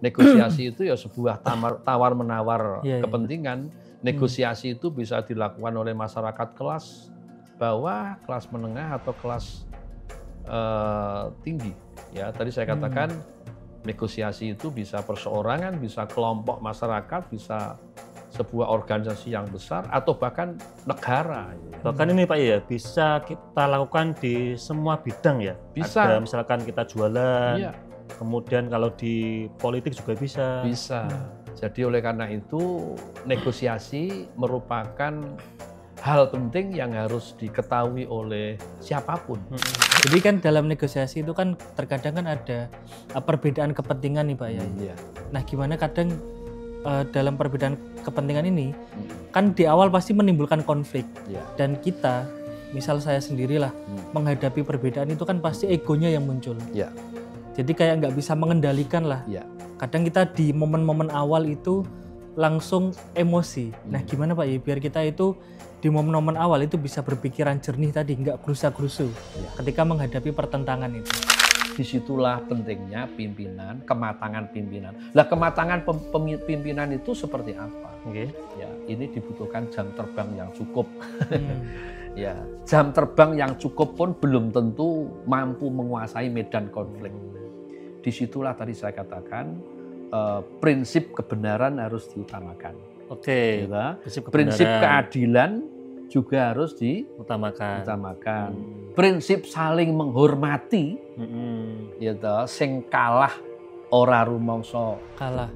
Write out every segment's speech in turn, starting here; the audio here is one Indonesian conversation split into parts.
Negosiasi itu ya sebuah tawar-menawar Iya, iya. kepentingan. Negosiasi itu bisa dilakukan oleh masyarakat kelas bawah, kelas menengah, atau kelas tinggi. Ya, tadi saya katakan negosiasi itu bisa perseorangan, bisa kelompok masyarakat, bisa sebuah organisasi yang besar, atau bahkan negara. Bahkan ini Pak ya, bisa kita lakukan di semua bidang ya. Bisa. Ada misalkan kita jualan, Iya. kemudian kalau di politik juga bisa. Bisa. Jadi oleh karena itu negosiasi merupakan hal penting yang harus diketahui oleh siapapun. Jadi kan dalam negosiasi itu kan terkadang kan ada perbedaan kepentingan nih Pak ya. Iya. Nah gimana kadang dalam perbedaan kepentingan ini kan di awal pasti menimbulkan konflik. Iya. Dan kita, misal saya sendirilah menghadapi perbedaan itu kan pasti egonya yang muncul. Iya. Jadi kayak nggak bisa mengendalikan lah. Iya. Kadang kita di momen-momen awal itu langsung emosi. Nah gimana Pak ya biar kita itu di momen-momen awal itu bisa berpikiran jernih tadi, nggak gerusa-gerusu ketika menghadapi pertentangan itu. Disitulah pentingnya pimpinan, kematangan pimpinan. Lah kematangan pimpinan itu seperti apa? Oke. Ya, ini dibutuhkan jam terbang yang cukup. Ya, jam terbang yang cukup pun belum tentu mampu menguasai medan konflik. Disitulah tadi saya katakan prinsip kebenaran harus diutamakan. Oke. Gitu. Prinsip keadilan juga harus diutamakan. Prinsip saling menghormati, gitu. Sing kalah ora rumangsa Kalah.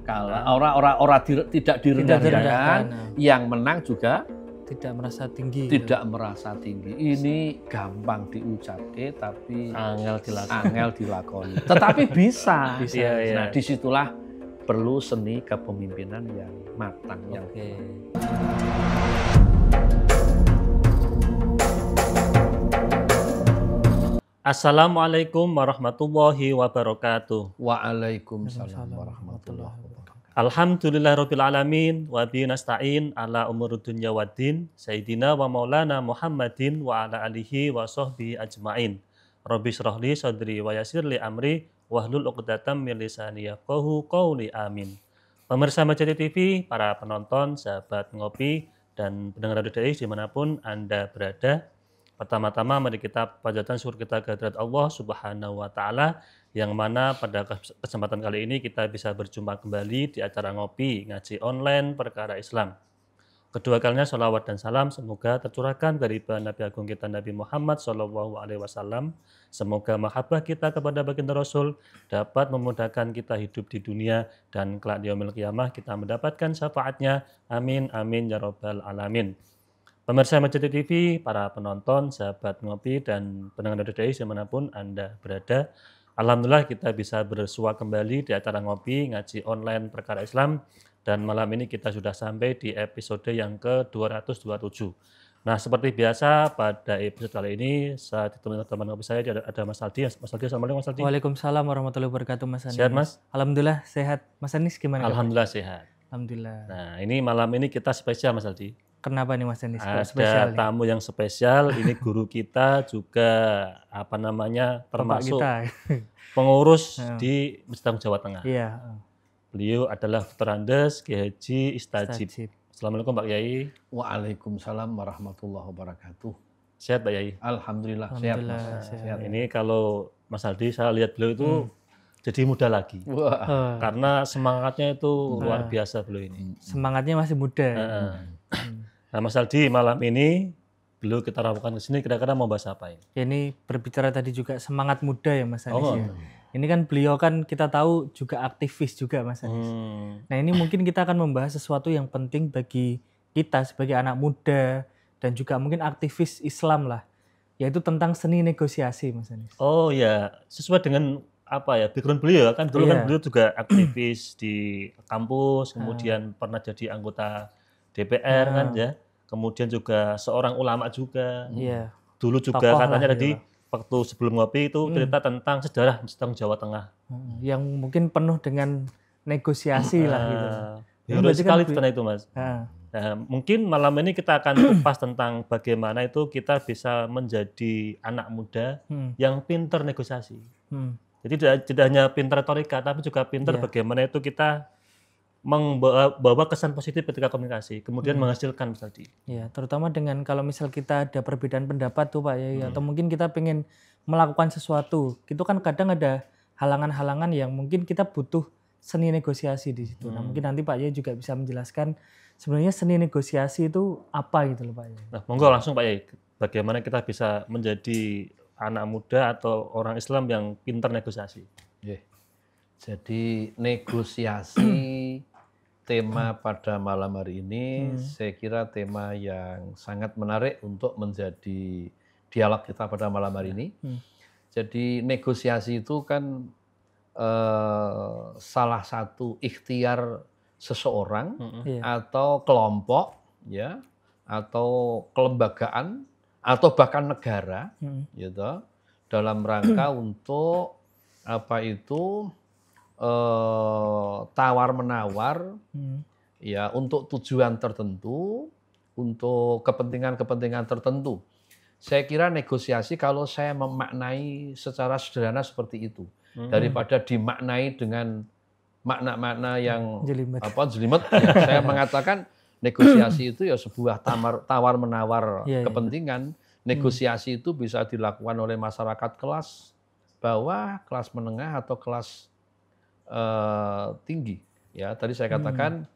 Ora tidak direndahkan, yang menang juga tidak merasa tinggi. Tidak merasa tinggi. Ini gampang diucapke tapi angel dilakoni. Tetapi bisa. Nah, disitulah perlu seni kepemimpinan yang matang. Assalamualaikum warahmatullahi wabarakatuh. Waalaikumsalam warahmatullahi wabarakatuh. Alhamdulillahirabbil alamin wa bihi nasta'in ala umurud dunya waddin sayyidina wa maulana Muhammadin wa ala alihi wa sahbihi ajmain. Rabbi shrah li sadri wa yassir li amri wahlul 'uqdatam min lisani yafqahu qawli amin. Pemirsa Majati TV, para penonton, sahabat ngopi dan pendengar radio DAI dimanapun Anda berada. Pertama-tama mari kita panjatkan syukur kita kehadirat Allah Subhanahu wa taala yang mana pada kesempatan kali ini kita bisa berjumpa kembali di acara ngopi ngaji online perkara Islam. Kedua kalinya sholawat dan salam semoga tercurahkan dari Nabi Agung kita Nabi Muhammad SAW. Semoga mahabbah kita kepada baginda Rasul dapat memudahkan kita hidup di dunia dan kelak di yaumil qiyamah kita mendapatkan syafaatnya. Amin amin ya rabbal alamin. Pemirsa Majati TV, para penonton, sahabat ngopi dan pendengar radio DAI dimanapun Anda berada. Alhamdulillah kita bisa bersua kembali di acara ngopi ngaji online perkara Islam dan malam ini kita sudah sampai di episode yang ke-227. Nah seperti biasa pada episode kali ini saya ditemani teman ngopi saya ada Mas Aldi. Mas Aldi, assalamualaikum Mas Aldi. Waalaikumsalam warahmatullahi wabarakatuh Mas Anis. Sehat Mas? Alhamdulillah sehat. Mas Anis gimana? Alhamdulillah sehat. Alhamdulillah. Nah ini malam ini kita spesial Mas Aldi. Kenapa nih Mas Anis? Ada tamu yang spesial, ini guru kita juga termasuk kita. Pengurus di Masjid Jawa Tengah. Iya. Beliau adalah Dr. Andes Kiai Haji Istajib. Assalamualaikum Pak Kiai. Waalaikumsalam warahmatullahi wabarakatuh. Sehat Pak Kiai? Alhamdulillah sehat Mas. Sehat. Ini kalau Mas Aldi saya lihat beliau itu jadi muda lagi. Karena semangatnya itu luar biasa beliau ini. Semangatnya masih muda. Nah Mas Aldi malam ini beliau kita rawakan ke sini kira-kira mau bahas apa ini? Ini berbicara tadi juga semangat muda ya Mas Anis ya. Ini kan beliau kan kita tahu juga aktivis juga Mas Anis. Nah ini mungkin kita akan membahas sesuatu yang penting bagi kita sebagai anak muda dan juga mungkin aktivis Islam lah. Yaitu tentang seni negosiasi Mas Anis. Oh ya, sesuai dengan apa ya background beliau kan dulu kan beliau juga aktivis di kampus, kemudian pernah jadi anggota DPR kan ya, kemudian juga seorang ulama juga. Iya. Dulu juga Tokoh katanya lah, tadi waktu sebelum ngopi itu cerita tentang sejarah Jawa Tengah. Yang mungkin penuh dengan negosiasi lah gitu. Heroik sekali tentang itu Mas. Nah, mungkin malam ini kita akan kupas tentang bagaimana itu kita bisa menjadi anak muda yang pintar negosiasi. Jadi tidak hanya pintar retorika, tapi juga pintar bagaimana itu kita membawa kesan positif ketika komunikasi, kemudian menghasilkan tadi. Ya, terutama dengan kalau misal kita ada perbedaan pendapat tuh Pak Yai, atau mungkin kita pengen melakukan sesuatu, itu kan kadang ada halangan-halangan yang mungkin kita butuh seni negosiasi di situ. Nah, mungkin nanti Pak Yai juga bisa menjelaskan sebenarnya seni negosiasi itu apa gitu loh Pak Yai. Nah, monggo langsung Pak Yai, bagaimana kita bisa menjadi anak muda atau orang Islam yang pintar negosiasi? Jadi negosiasi tema pada malam hari ini saya kira tema yang sangat menarik untuk menjadi dialog kita pada malam hari ini. Jadi negosiasi itu kan salah satu ikhtiar seseorang atau kelompok, ya, atau kelembagaan atau bahkan negara, gitu, dalam rangka untuk apa itu tawar menawar, ya, untuk tujuan tertentu, untuk kepentingan-kepentingan tertentu. Saya kira negosiasi kalau saya memaknai secara sederhana seperti itu, daripada dimaknai dengan makna-makna yang jelimet, ya, saya mengatakan negosiasi itu ya sebuah tawar menawar kepentingan. Negosiasi itu bisa dilakukan oleh masyarakat kelas bawah, kelas menengah atau kelas tinggi. Ya, tadi saya katakan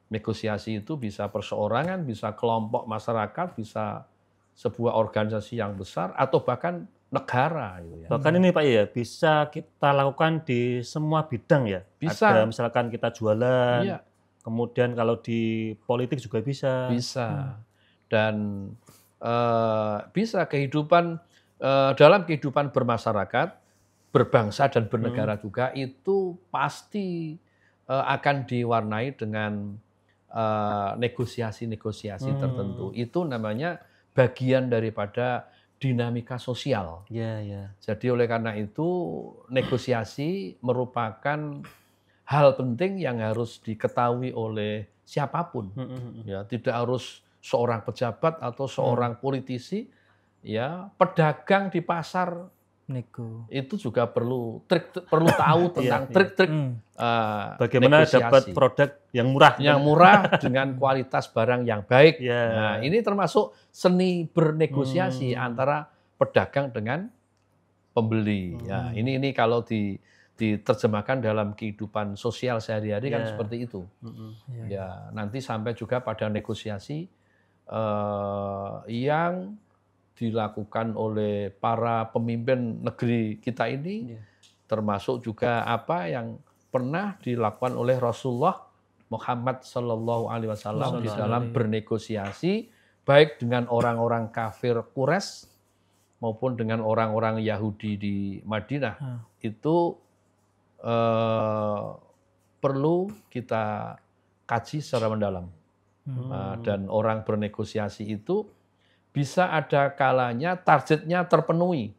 negosiasi itu bisa perseorangan, bisa kelompok masyarakat, bisa sebuah organisasi yang besar atau bahkan negara. Gitu ya. Bahkan ini Pak ya, bisa kita lakukan di semua bidang ya. Bisa. Ada misalkan kita jualan, kemudian kalau di politik juga bisa. Bisa. Dan bisa kehidupan dalam kehidupan bermasyarakat, berbangsa dan bernegara juga itu pasti akan diwarnai dengan negosiasi-negosiasi tertentu. Itu namanya bagian daripada dinamika sosial. Jadi oleh karena itu negosiasi merupakan hal penting yang harus diketahui oleh siapapun. Ya, tidak harus seorang pejabat atau seorang politisi, ya, pedagang di pasar itu juga perlu tahu tentang trik-trik bagaimana negosiasi. Dapat produk yang murah dengan kualitas barang yang baik. Nah, ini termasuk seni bernegosiasi antara pedagang dengan pembeli. Ya, ini kalau diterjemahkan dalam kehidupan sosial sehari-hari kan seperti itu. Ya, nanti sampai juga pada negosiasi yang dilakukan oleh para pemimpin negeri kita ini, termasuk juga apa yang pernah dilakukan oleh Rasulullah Muhammad Sallallahu Alaihi Wasallam di dalam bernegosiasi baik dengan orang-orang kafir Quraisy maupun dengan orang-orang Yahudi di Madinah. Itu perlu kita kaji secara mendalam. Dan orang bernegosiasi itu bisa ada kalanya targetnya terpenuhi.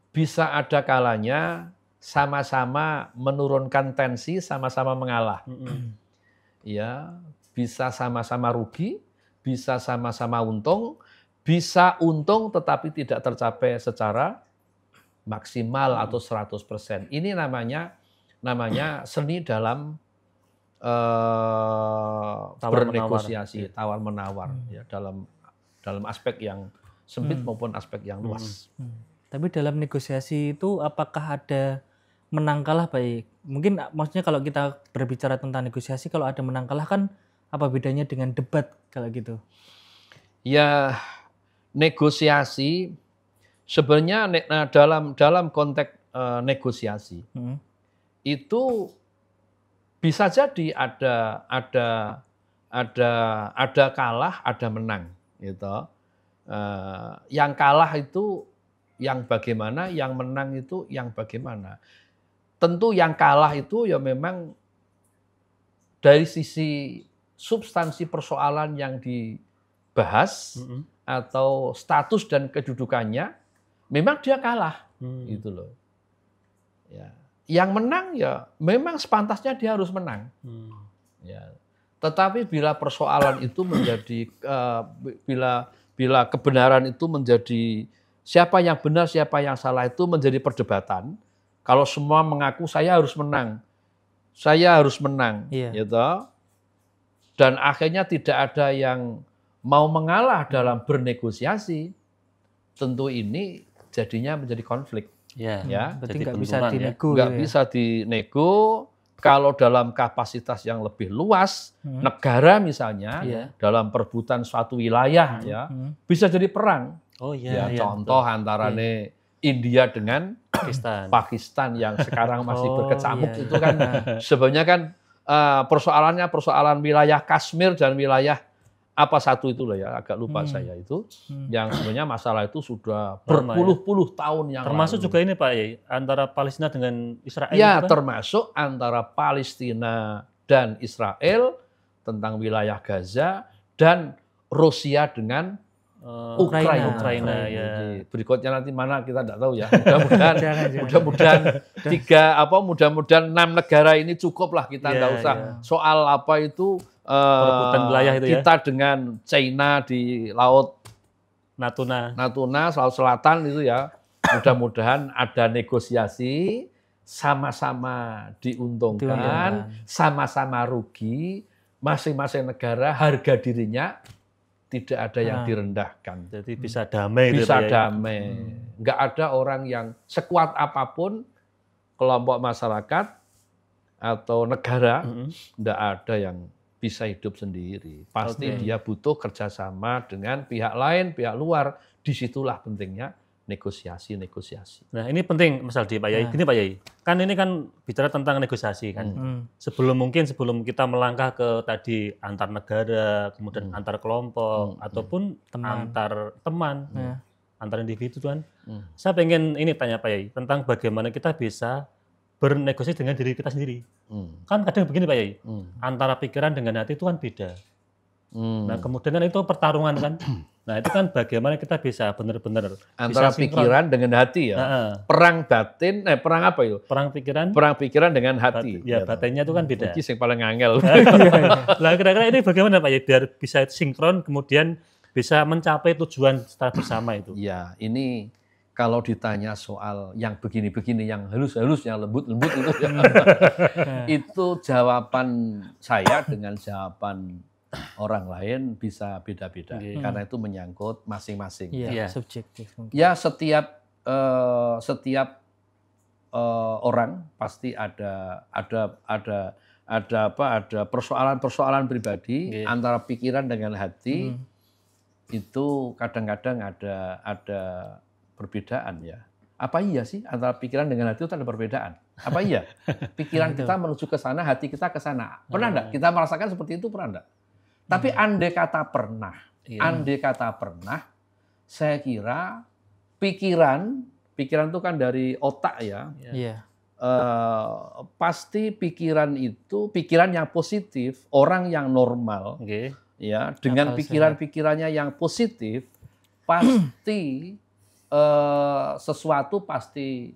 Bisa ada kalanya sama-sama menurunkan tensi, sama-sama mengalah. Ya, bisa sama-sama rugi, bisa sama-sama untung, bisa untung tetapi tidak tercapai secara maksimal atau 100%. Ini namanya seni dalam bernegosiasi, tawar-menawar, ya, dalam aspek yang sempit maupun aspek yang luas. Tapi dalam negosiasi itu apakah ada menang kalah Pak? Mungkin maksudnya kalau kita berbicara tentang negosiasi, kalau ada menang kalah kan apa bedanya dengan debat kalau gitu? Ya, negosiasi sebenarnya dalam konteks negosiasi itu bisa jadi ada kalah, ada menang, gitu. Yang kalah itu yang bagaimana, yang menang itu yang bagaimana. Tentu yang kalah itu ya memang dari sisi substansi persoalan yang dibahas atau status dan kedudukannya, memang dia kalah, gitu loh. Ya. Yang menang ya memang sepantasnya dia harus menang. Ya. Tetapi bila persoalan itu menjadi bila kebenaran itu menjadi siapa yang benar siapa yang salah itu menjadi perdebatan, Kalau semua mengaku saya harus menang, gitu. Dan akhirnya tidak ada yang mau mengalah dalam bernegosiasi, tentu ini jadinya menjadi konflik. Ya, berarti nggak bisa dinego. Nggak bisa dinego. Kalau dalam kapasitas yang lebih luas, negara misalnya dalam perebutan suatu wilayah, ya bisa jadi perang. Contoh antara India dengan Pakistan yang sekarang masih berkecamuk itu kan sebenarnya kan persoalannya persoalan wilayah Kashmir dan wilayah apa satu itu loh ya, agak lupa saya itu, yang sebenarnya masalah itu sudah berpuluh-puluh tahun yang termasuk lalu. juga ini Pak Yai, antara Palestina dengan Israel. Ya, termasuk antara Palestina dan Israel tentang wilayah Gaza dan Rusia dengan Ukraina. Ya. Berikutnya nanti mana kita tidak tahu ya. Mudah-mudahan 6 negara ini cukup lah, kita tidak usah soal apa itu perebutan wilayah itu kita dengan China di laut Natuna, Laut Selatan itu ya. Mudah-mudahan ada negosiasi, sama-sama diuntungkan, sama-sama rugi, masing-masing negara harga dirinya tidak ada yang direndahkan. Jadi bisa damai. Bisa damai. Nggak ada orang yang sekuat apapun, kelompok masyarakat atau negara, nggak ada yang bisa hidup sendiri. Pasti dia butuh kerjasama dengan pihak lain, pihak luar. Disitulah pentingnya negosiasi. Nah ini penting Mas Aldi, Pak Yai. Gini Pak Yai, kan ini kan bicara tentang negosiasi kan. Sebelum kita melangkah ke tadi antar negara, kemudian antar kelompok, ataupun antar teman, antar individu kan. Saya pengen ini tanya Pak Yai, tentang bagaimana kita bisa bernegosiasi dengan diri kita sendiri. Kan kadang begini Pak Yai, antara pikiran dengan hati itu kan beda. Nah kemudian kan itu pertarungan kan. Nah itu kan bagaimana kita bisa benar-benar antara bisa pikiran dengan hati ya. Perang batin, perang apa itu? Perang pikiran dengan hati. Batinnya itu kan beda. Ini yang paling angel. Nah kira-kira ini bagaimana Pak ya biar bisa sinkron kemudian bisa mencapai tujuan secara bersama itu? Ya ini kalau ditanya soal yang begini-begini, yang halus-halus, yang lembut-lembut itu, itu jawaban saya dengan jawaban orang lain bisa beda-beda, karena itu menyangkut masing-masing. Subjektif. Ya setiap orang pasti ada persoalan-persoalan pribadi antara pikiran dengan hati. Itu kadang-kadang ada perbedaan ya. Apa iya sih antara pikiran dengan hati itu ada perbedaan? Apa iya? Pikiran kita menuju ke sana, hati kita ke sana. Pernah enggak? Kita merasakan seperti itu, pernah enggak? Tapi andai kata pernah, saya kira pikiran itu kan dari otak ya. Pasti pikiran itu pikiran yang positif, orang yang normal, ya dengan pikiran-pikirannya yang positif, pasti sesuatu pasti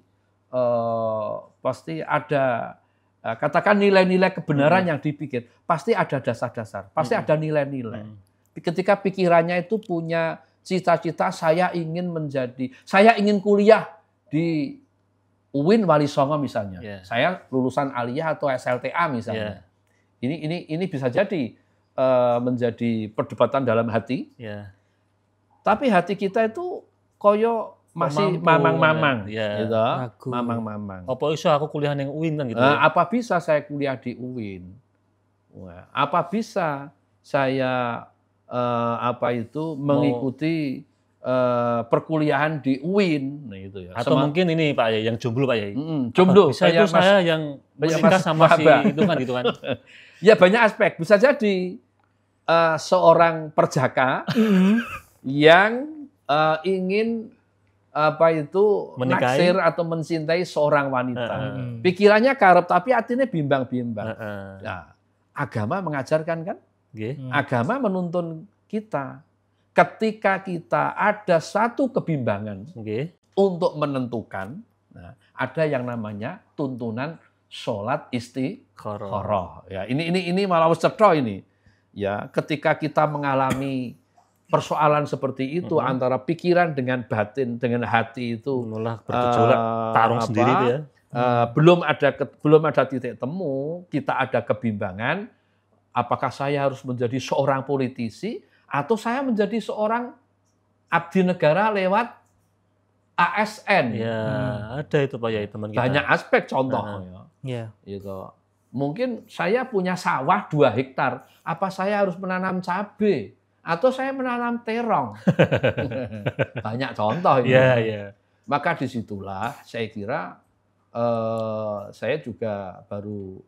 ada, katakan nilai-nilai kebenaran yang dipikir, pasti ada dasar-dasar, pasti ada nilai-nilai. Ketika pikirannya itu punya cita-cita, saya ingin kuliah di UIN Wali Songo misalnya, saya lulusan aliyah atau SLTA misalnya. Ini bisa jadi menjadi perdebatan dalam hati. Tapi hati kita itu koyo masih mamang-mamang, gitu. Mamang-mamang. Apa bisa aku kuliah di UIN kan gitu? Apa bisa saya kuliah di UIN? Apa bisa saya mengikuti perkuliahan di UIN? Nah, itu ya. Atau mungkin ini Pak Yai, yang jomblo Pak Yai. Jomblo. Bisa itu saya yang menikah sama si itu kan gitu kan? Ya banyak aspek. Bisa jadi seorang perjaka yang ingin naksir atau mencintai seorang wanita. Pikirannya karep tapi hatinya bimbang-bimbang. Nah, agama mengajarkan kan? Agama menuntun kita. Ketika kita ada satu kebimbangan untuk menentukan, ada yang namanya tuntunan sholat istikharah. Ya, ini malah cetro ini. Ya, ketika kita mengalami persoalan seperti itu antara pikiran dengan batin dengan hati itu malah bergejolak, tarung sendiri itu ya. belum ada titik temu, kita ada kebimbangan. Apakah saya harus menjadi seorang politisi atau saya menjadi seorang abdi negara lewat ASN? Ya, ada itu Pak Yai teman kita. Banyak aspek contoh. Ya. Gitu. Mungkin saya punya sawah 2 hektar. Apa saya harus menanam cabai atau saya menanam terong? Banyak contoh ini. Iya, iya. Maka disitulah saya kira saya juga baru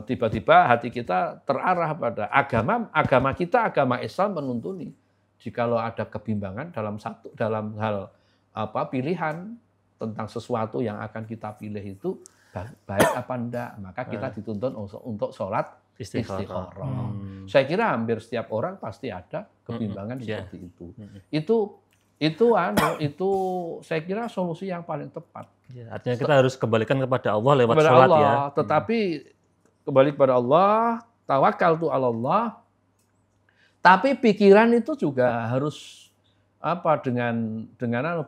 tiba-tiba hati kita terarah pada agama kita, agama Islam menuntuni jikalau ada kebimbangan dalam hal pilihan tentang sesuatu yang akan kita pilih itu baik apa enggak, maka kita dituntun untuk sholat istikharah. Saya kira hampir setiap orang pasti ada kebimbangan seperti itu. Itu saya kira solusi yang paling tepat. Ya, artinya kita harus kembalikan kepada Allah lewat kepada sholat Allah, ya. Tetapi kembali kepada Allah, tawakkaltu 'ala Allah. Tapi pikiran itu juga harus dengan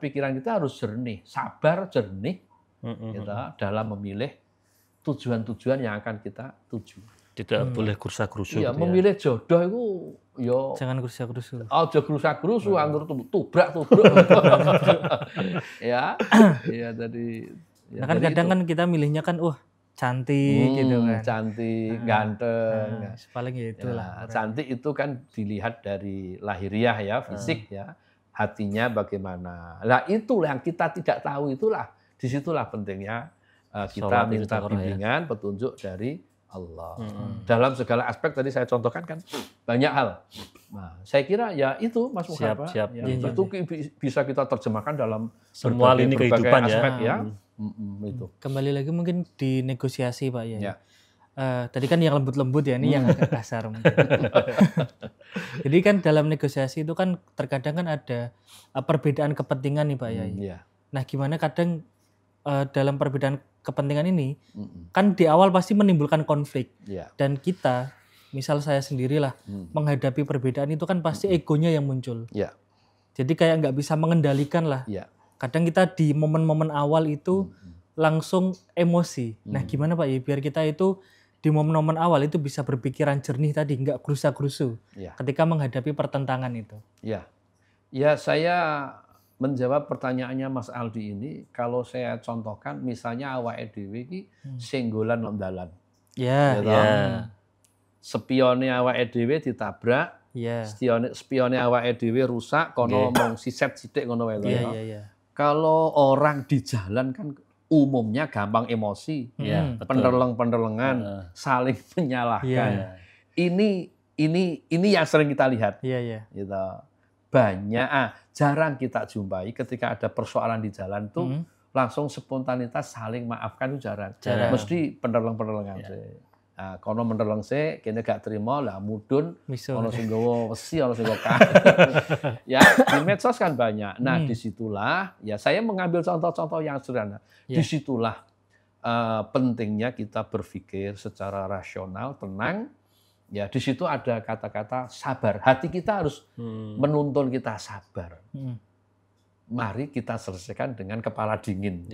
pikiran kita harus jernih, sabar, jernih kita dalam memilih tujuan-tujuan yang akan kita tuju. Tidak boleh kursa-kursu. Iya, gitu memilih jodoh itu jangan kursa-kursu. Aja kursa-kursu, anggur tubrak. Ya tadi. Nah kan kadang kan kita milihnya kan, cantik gitu kan. Cantik, ganteng. Paling ya itulah. Cantik itu kan dilihat dari lahiriah ya, fisik ya. Hatinya bagaimana. Nah itulah yang kita tidak tahu, disitulah pentingnya kita minta bimbingan, petunjuk dari Allah. Dalam segala aspek tadi saya contohkan kan banyak hal. Nah, saya kira ya itu Mas Muhammad. Siap. Itu bisa kita terjemahkan dalam semua lini kehidupan aspek ya. Itu. Kembali lagi mungkin di negosiasi Pak ya. Tadi kan yang lembut-lembut ya, ini yang agak kasar mungkin. Jadi kan dalam negosiasi itu kan terkadang kan ada perbedaan kepentingan nih Pak Yai. Nah gimana kadang dalam perbedaan kepentingan ini kan di awal pasti menimbulkan konflik dan kita, misal saya sendirilah menghadapi perbedaan itu kan pasti egonya yang muncul. Jadi kayak nggak bisa mengendalikan lah. Kadang kita di momen-momen awal itu langsung emosi. Nah gimana Pak ya biar kita itu di momen-momen awal itu bisa berpikiran jernih tadi, nggak gerusa-gerusu ketika menghadapi pertentangan itu. Ya saya menjawab pertanyaannya Mas Aldi ini, kalau saya contohkan misalnya awake dhewe iki senggolan nang dalan. Spione awake dhewe ditabrak, spione awake dhewe rusak, kono mong siset sithik ngono wae lho. Kalau orang di jalan kan umumnya gampang emosi, penderleng-penderlengan, saling menyalahkan. Ini yang sering kita lihat. Gitu. Banyak, jarang kita jumpai ketika ada persoalan di jalan tuh langsung spontanitas saling maafkan itu jarang. Mesti penderleng-penderlengan sih. Nah, kono menderleng sih, kene gak terima lah mudun, ono sing nggawa wesi, ono sing nggawa ya, di medsos kan banyak. Nah, disitulah ya saya mengambil contoh-contoh yang sederhana. Disitulah pentingnya kita berpikir secara rasional, tenang. Ya, di situ ada kata-kata sabar. Hati kita harus menuntun kita sabar. Mari kita selesaikan dengan kepala dingin.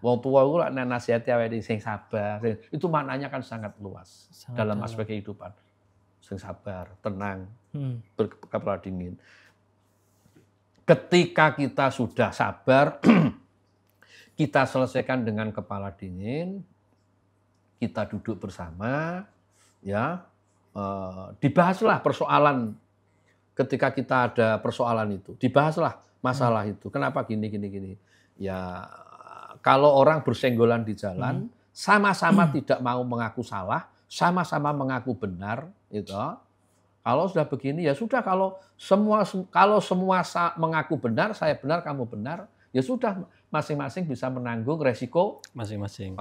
Wong tua itu nek nasihati awake sing sabar. Itu maknanya kan sangat luas dalam aspek kehidupan. Sing sabar, tenang, berkepala dingin. Ketika kita sudah sabar, kita selesaikan dengan kepala dingin. Kita duduk bersama, ya. Dibahaslah persoalan ketika kita ada persoalan itu, dibahaslah masalah itu. Kenapa gini. Ya kalau orang bersenggolan di jalan, sama-sama tidak mau mengaku salah, sama-sama mengaku benar, gitu. Kalau sudah begini ya sudah, kalau semua mengaku benar, saya benar, kamu benar, ya sudah masing-masing bisa menanggung resiko masing-masing.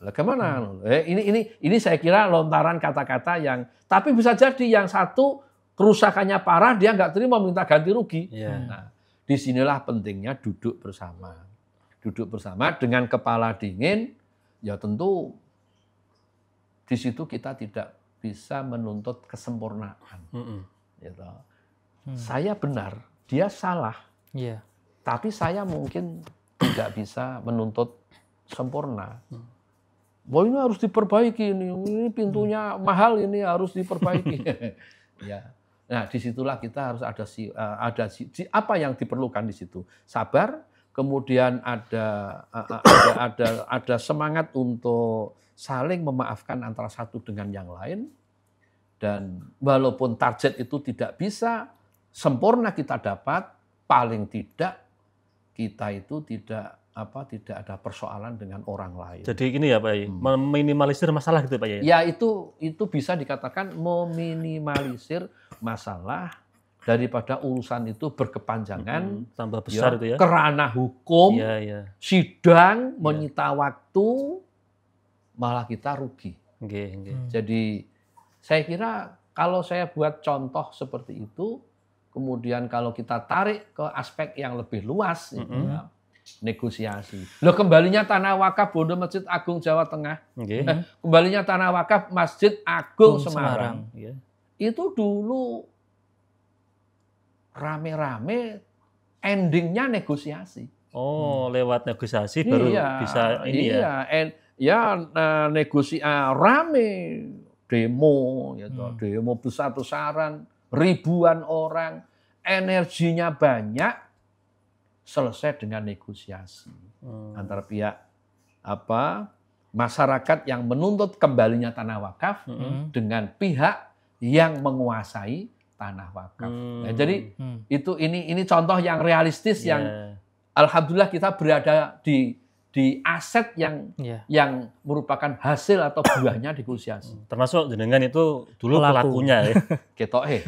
Bagaimana? Ini saya kira lontaran kata-kata yang, tapi bisa jadi yang satu kerusakannya parah, dia nggak terima minta ganti rugi. Nah, disinilah pentingnya duduk bersama dengan kepala dingin. Ya tentu di situ kita tidak bisa menuntut kesempurnaan. Gitu. Saya benar, dia salah. Tapi saya mungkin tidak bisa menuntut sempurna. Wah, ini harus diperbaiki, ini pintunya mahal, ini harus diperbaiki. Ya. Nah, disitulah kita harus ada apa yang diperlukan di situ. Sabar, kemudian ada semangat untuk saling memaafkan antara satu dengan yang lain. Dan walaupun target itu tidak bisa sempurna kita dapat, paling tidak kita itu tidak ada persoalan dengan orang lain. Jadi gini ya Pak Yai, meminimalisir masalah gitu Pak Yai? Ya itu bisa dikatakan meminimalisir masalah daripada urusan itu berkepanjangan, tambah besar itu ya. Kerana hukum, sidang, menyita waktu, malah kita rugi. Jadi saya kira kalau saya buat contoh seperti itu, kemudian kalau kita tarik ke aspek yang lebih luas, ya, negosiasi. Loh, kembalinya tanah wakaf Bondo Masjid Agung Jawa Tengah, kembalinya tanah wakaf Masjid Agung Semarang. Itu dulu rame-rame endingnya negosiasi. Oh, lewat negosiasi baru bisa ini rame demo, demo besar-besaran, ribuan orang, energinya banyak. Selesai dengan negosiasi antara pihak masyarakat yang menuntut kembalinya tanah wakaf dengan pihak yang menguasai tanah wakaf. Nah, jadi ini contoh yang realistis yang alhamdulillah kita berada di aset yang merupakan hasil atau buahnya negosiasi. Termasuk jenengan itu dulu pelakunya ya. Ketoke.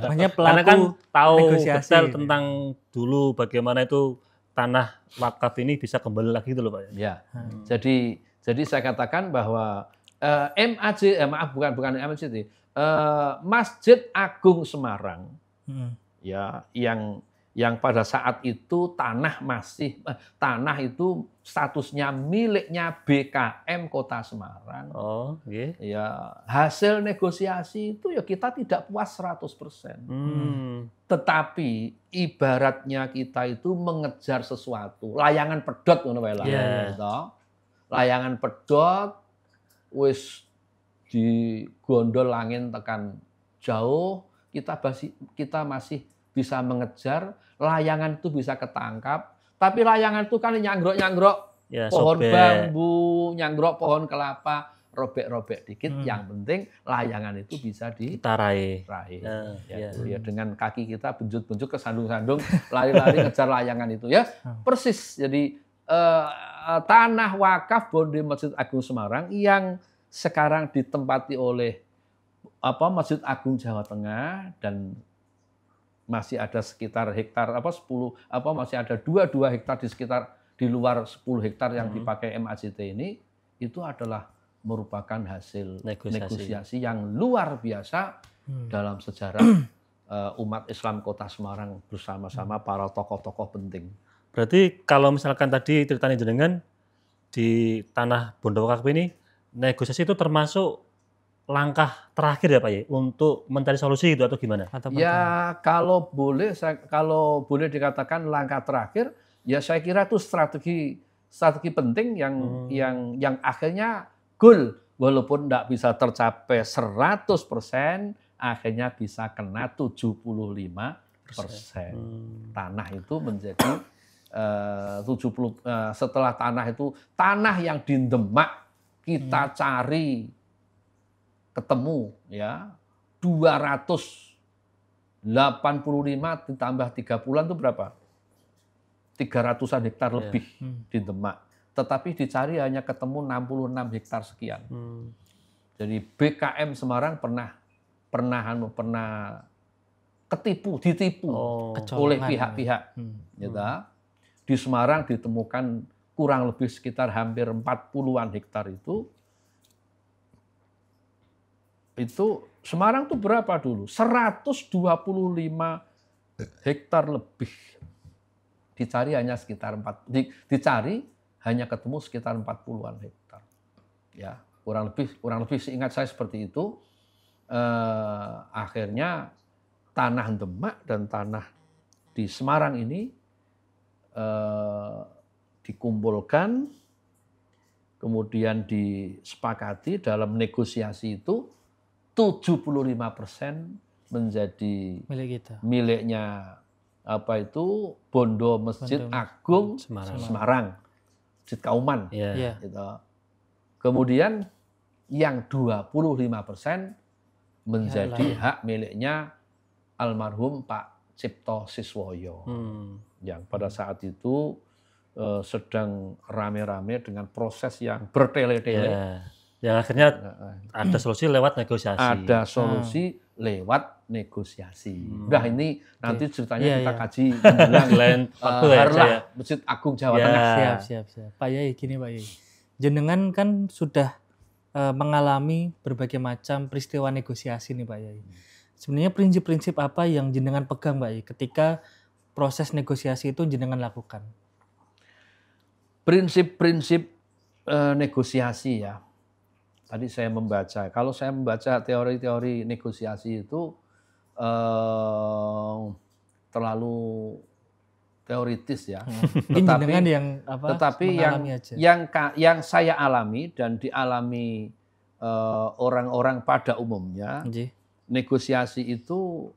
Namanya pelaku. Karena kan tahu negosiasi detail tentang dulu bagaimana itu tanah wakaf ini bisa kembali lagi gitu loh Pak. Ya. Jadi saya katakan bahwa bukan MAJ, Masjid Agung Semarang ya yang pada saat itu tanah itu statusnya miliknya BKM Kota Semarang. Ya, hasil negosiasi itu ya kita tidak puas 100%. Tetapi ibaratnya kita itu mengejar sesuatu, layangan pedot ngono wae lah. Layangan pedot wis digondol angin tekan jauh, kita masih bisa mengejar, layangan itu bisa ketangkap, tapi layangan itu kan nyanggrok-nyanggrok pohon bambu, nyanggrok pohon kelapa, robek-robek dikit. Yang penting layangan itu bisa kita raih. Dengan kaki kita benjut-benjut ke sandung-sandung, lari-lari ngejar layangan itu ya. Persis. Jadi tanah wakaf Bondo Masjid Agung Semarang yang sekarang ditempati oleh Masjid Agung Jawa Tengah dan masih ada sekitar hektar masih ada 22 hektar di luar 10 hektar yang dipakai MAJT ini, itu adalah merupakan hasil negosiasi yang luar biasa dalam sejarah umat Islam Kota Semarang bersama-sama para tokoh-tokoh penting. Berarti kalau misalkan tadi ceritanya jenengan di tanah Bondo Wakaf ini, negosiasi itu termasuk langkah terakhir ya Pak ya untuk mencari solusi itu atau gimana? Ya kalau boleh dikatakan langkah terakhir, ya saya kira itu strategi penting yang akhirnya goal walaupun tidak bisa tercapai 100%, akhirnya bisa kena 75%. Tanah itu menjadi 70 setelah tanah yang di Demak kita cari ketemu ya 285 ditambah 3 bulan itu berapa? 300-an hektar lebih di Demak. Tetapi dicari hanya ketemu 66 hektar sekian. Jadi BKM Semarang pernah ditipu oleh pihak-pihak. Di Semarang ditemukan kurang lebih sekitar hampir 40-an hektar itu Semarang tuh berapa dulu? 125 hektar lebih. Dicari hanya ketemu sekitar 40-an hektar. Ya, kurang lebih seingat saya seperti itu. Akhirnya tanah Demak dan tanah di Semarang ini dikumpulkan, kemudian disepakati dalam negosiasi itu 75% menjadi Milik kita. miliknya Bondo Masjid Agung Semarang, Masjid Kauman. Iya. Gitu. Kemudian yang 25% menjadi hak miliknya almarhum Pak Cipto Siswoyo, yang pada saat itu sedang rame-rame dengan proses yang bertele-tele. Yang akhirnya ada solusi lewat negosiasi. Ada solusi lewat negosiasi. Nah ini nanti ceritanya kita kaji menjelang lain waktu ya. Masjid Agung Jawa Tengah. Siap. Pak Yai, gini Pak Yai. Jenengan kan sudah mengalami berbagai macam peristiwa negosiasi nih Pak Yai. Sebenarnya prinsip-prinsip apa yang jenengan pegang Pak Yai ketika proses negosiasi itu jenengan lakukan? Prinsip-prinsip negosiasi ya. Tadi saya membaca, kalau saya membaca teori-teori negosiasi itu terlalu teoritis ya. Tetapi yang saya alami dan dialami orang-orang pada umumnya, negosiasi itu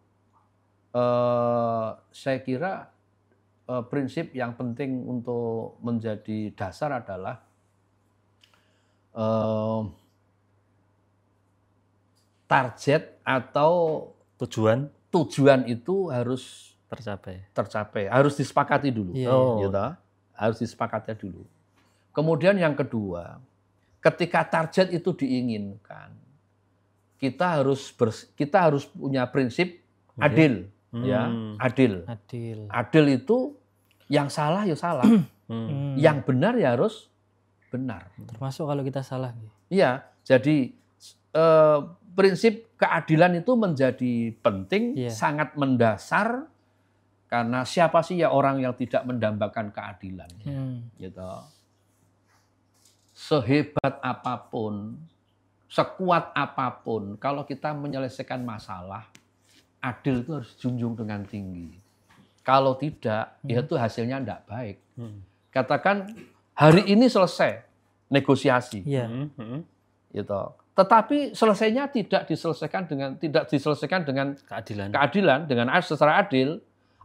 saya kira prinsip yang penting untuk menjadi dasar adalah target atau tujuan itu harus tercapai, harus disepakati dulu. Gitu. Harus disepakati dulu. Kemudian yang kedua, ketika target itu diinginkan, kita harus punya prinsip adil, ya, adil. Adil itu yang salah ya salah, yang benar ya harus benar. Termasuk kalau kita salah. Iya, jadi prinsip keadilan itu menjadi penting, sangat mendasar, karena siapa sih ya orang yang tidak mendambakan keadilan, gitu. Sehebat apapun, sekuat apapun, kalau kita menyelesaikan masalah, adil itu harus junjung dengan tinggi. Kalau tidak, ya itu hasilnya tidak baik. Katakan hari ini selesai negosiasi, gitu. Tetapi selesainya tidak diselesaikan dengan keadilan, dengan secara adil.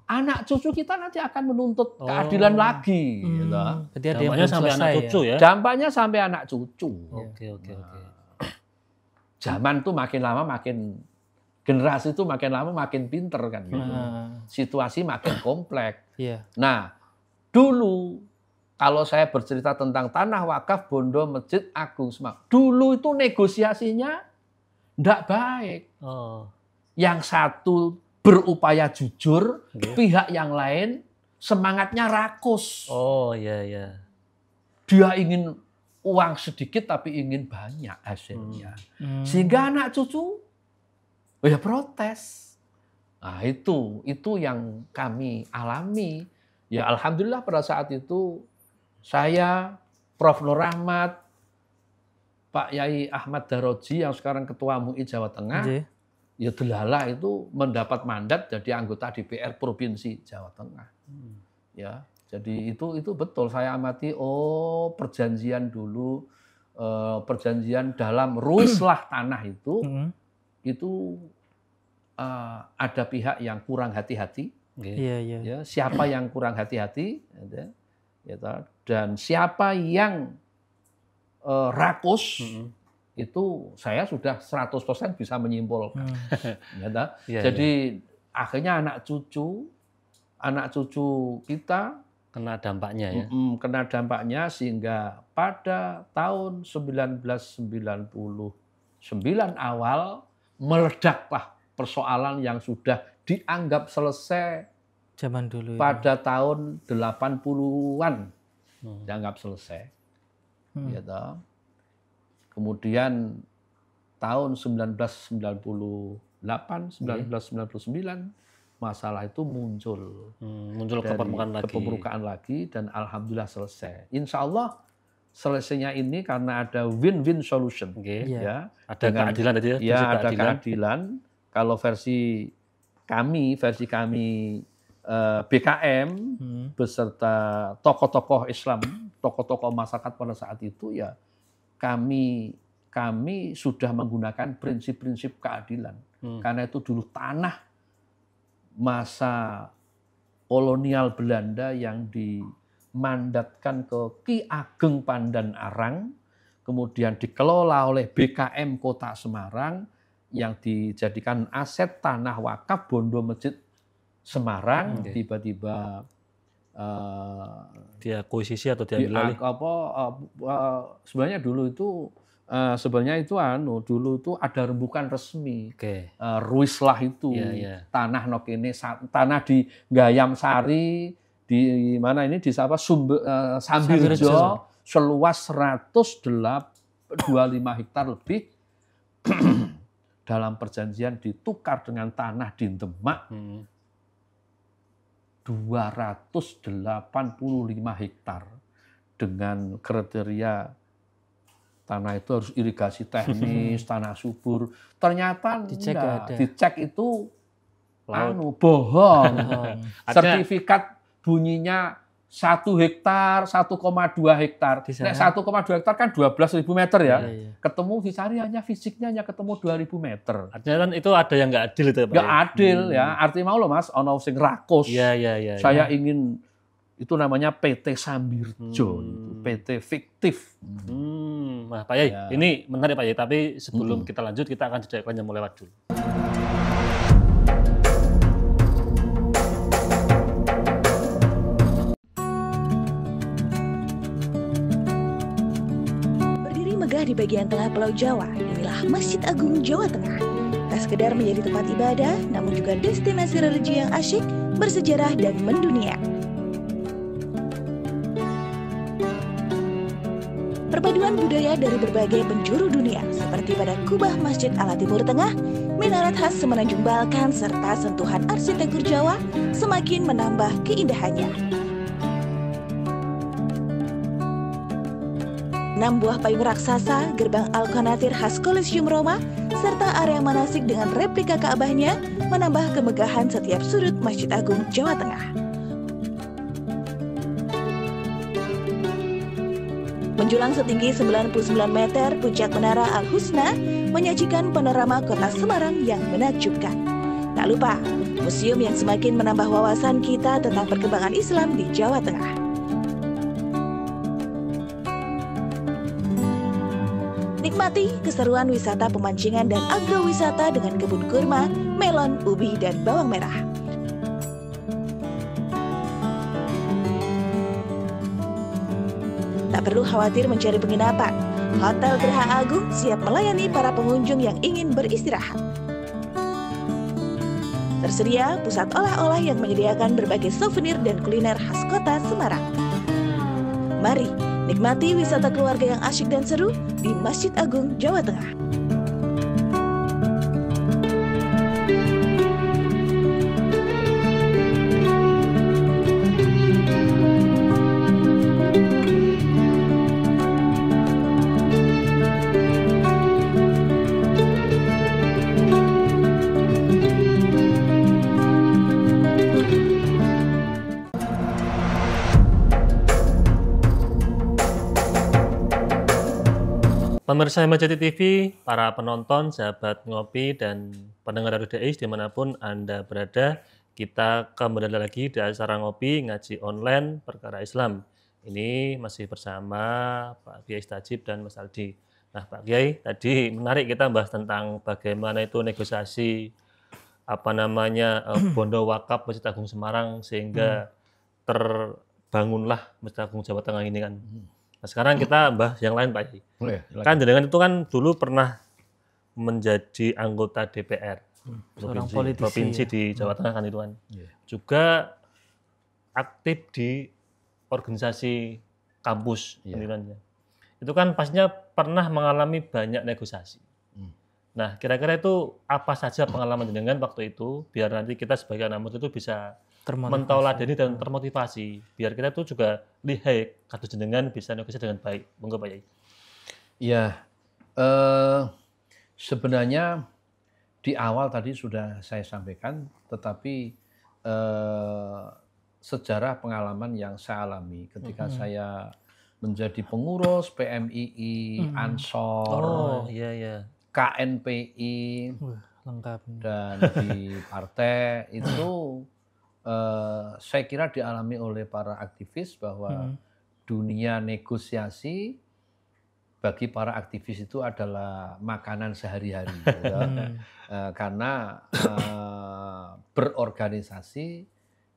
Anak cucu kita nanti akan menuntut keadilan lagi. Gitu. Dampaknya sampai anak cucu ya? Dampaknya sampai anak cucu. Oke. Zaman tuh makin lama generasi itu makin lama makin pinter kan gitu. Situasi makin kompleks. Nah, dulu kalau saya bercerita tentang tanah wakaf Bondo Masjid Agung Semarang, dulu itu negosiasinya tidak baik. Yang satu berupaya jujur, pihak yang lain semangatnya rakus. Dia ingin uang sedikit tapi ingin banyak hasilnya. Sehingga anak cucu ya protes. Nah, itu yang kami alami. Ya alhamdulillah pada saat itu saya, Prof. Nur Rahmat, Pak Yai Ahmad Daroji yang sekarang Ketua MUI Jawa Tengah, ya delala itu mendapat mandat jadi anggota DPR Provinsi Jawa Tengah. Ya, jadi itu betul saya amati. Perjanjian dulu, perjanjian dalam ruislah tanah itu ada pihak yang kurang hati-hati. Ya, siapa yang kurang hati-hati, dan siapa yang rakus. Itu saya sudah 100% bisa menyimpulkan. Jadi akhirnya anak cucu kita kena dampaknya ya. Kena dampaknya sehingga pada tahun 1999 awal meledaklah persoalan yang sudah dianggap selesai zaman dulu pada tahun 80-an dianggap selesai. Gitu. Kemudian tahun 1998, 1999 masalah itu muncul ke permukaan lagi dan alhamdulillah selesai. Insya Allah selesainya ini karena ada win-win solution. Ya, ada keadilan tadi ya. Ada keadilan. Kalau versi kami BKM beserta tokoh-tokoh Islam, tokoh-tokoh masyarakat pada saat itu ya kami sudah menggunakan prinsip-prinsip keadilan. Karena itu dulu tanah masa kolonial Belanda yang dimandatkan ke Ki Ageng Pandan Arang, kemudian dikelola oleh BKM Kota Semarang yang dijadikan aset tanah wakaf Bondo Masjid Semarang, tiba-tiba diakuisisi atau diambil alih. Sebenarnya dulu itu dulu itu ada rembukan resmi. Ruislah itu tanah nokene tanah di Gayam Sari di mana ini di Sambirjo seluas 125 hektar lebih dalam perjanjian ditukar dengan tanah di Demak 285 hektar dengan kriteria tanah itu harus irigasi teknis, tanah subur. Ternyata dicek itu bohong. Sertifikat bunyinya 1 hektar, 1,2 hektar. Nek 1,2 hektar kan 12.000 meter ya. Ketemu dicari hanya fisiknya hanya ketemu 2.000 meter. Artinya kan itu ada yang nggak adil itu ya Pak? Nggak adil ya. Artinya mau loh Mas, ono sing rakus. Saya ingin itu namanya PT Sambirjo, PT fiktif. Nah, Pak Yai, ini menarik Pak Yai, tapi sebelum kita lanjut, kita akan jeda yang mau lewat dulu. Berdiri megah di bagian tengah Pulau Jawa, inilah Masjid Agung Jawa Tengah. Tak sekedar menjadi tempat ibadah, namun juga destinasi religi yang asyik, bersejarah, dan mendunia. Perpaduan budaya dari berbagai penjuru dunia seperti pada kubah Masjid ala Timur Tengah, minaret khas Semenanjung Balkan, serta sentuhan arsitektur Jawa semakin menambah keindahannya. 6 buah payung raksasa, gerbang Al-Qanatir khas Kolosium Roma, serta area manasik dengan replika Ka'bahnya menambah kemegahan setiap sudut Masjid Agung Jawa Tengah. Menjulang setinggi 99 meter, puncak Menara Al-Husna menyajikan panorama kota Semarang yang menakjubkan. Tak lupa, museum yang semakin menambah wawasan kita tentang perkembangan Islam di Jawa Tengah. Nikmati keseruan wisata pemancingan dan agrowisata dengan kebun kurma, melon, ubi, dan bawang merah. Tak perlu khawatir mencari penginapan. Hotel Geraha Agung siap melayani para pengunjung yang ingin beristirahat. Tersedia pusat olah-olah yang menyediakan berbagai souvenir dan kuliner khas kota Semarang. Mari nikmati wisata keluarga yang asyik dan seru di Masjid Agung Jawa Tengah. Pemirsa Himajati TV, para penonton, sahabat ngopi, dan pendengar Radio Dais dimanapun Anda berada, kita kembali lagi di acara ngopi ngaji online perkara Islam. Ini masih bersama Pak Kiai Stajib dan Mas Aldi. Nah Pak Kiai, tadi menarik kita bahas tentang bagaimana itu negosiasi Bondo Wakaf Masjid Agung Semarang sehingga terbangunlah Masjid Agung Jawa Tengah ini kan. Nah, sekarang kita bahas yang lain Pak Kiai. Kan jenengan itu kan dulu pernah menjadi anggota DPR provinsi di Jawa Tengah kan itu kan. Juga aktif di organisasi kampus pendidikannya. Itu kan pastinya pernah mengalami banyak negosiasi. Nah, kira-kira itu apa saja pengalaman jenengan waktu itu biar nanti kita sebagai anak muda itu bisa mentauladani dan termotivasi biar kita itu juga lihat kata jenengan bisa negosiasi dengan baik. Monggo Pak Yai. Ya, sebenarnya di awal tadi sudah saya sampaikan, tetapi sejarah pengalaman yang saya alami ketika saya menjadi pengurus PMII, Ansor, Oh, iya. KNPI, Lengkap. dan di partai itu saya kira dialami oleh para aktivis bahwa dunia negosiasi bagi para aktivis itu adalah makanan sehari-hari, ya. Karena berorganisasi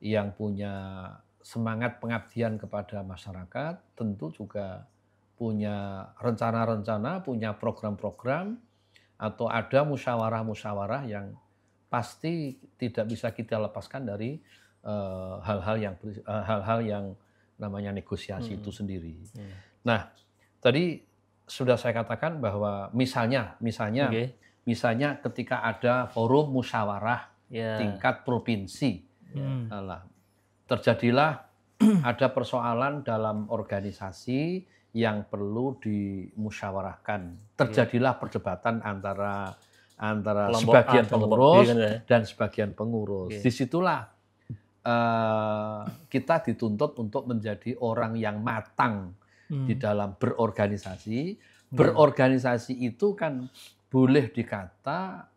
yang punya semangat pengabdian kepada masyarakat tentu juga punya rencana-rencana, punya program-program, atau ada musyawarah-musyawarah yang pasti tidak bisa kita lepaskan dari hal-hal yang namanya negosiasi itu sendiri. Nah, tadi sudah saya katakan bahwa misalnya ketika ada forum musyawarah tingkat provinsi, terjadilah ada persoalan dalam organisasi yang perlu dimusyawarahkan. Terjadilah perdebatan antara sebagian pengurus dan sebagian pengurus. Disitulah kita dituntut untuk menjadi orang yang matang di dalam berorganisasi. Berorganisasi itu kan boleh dikata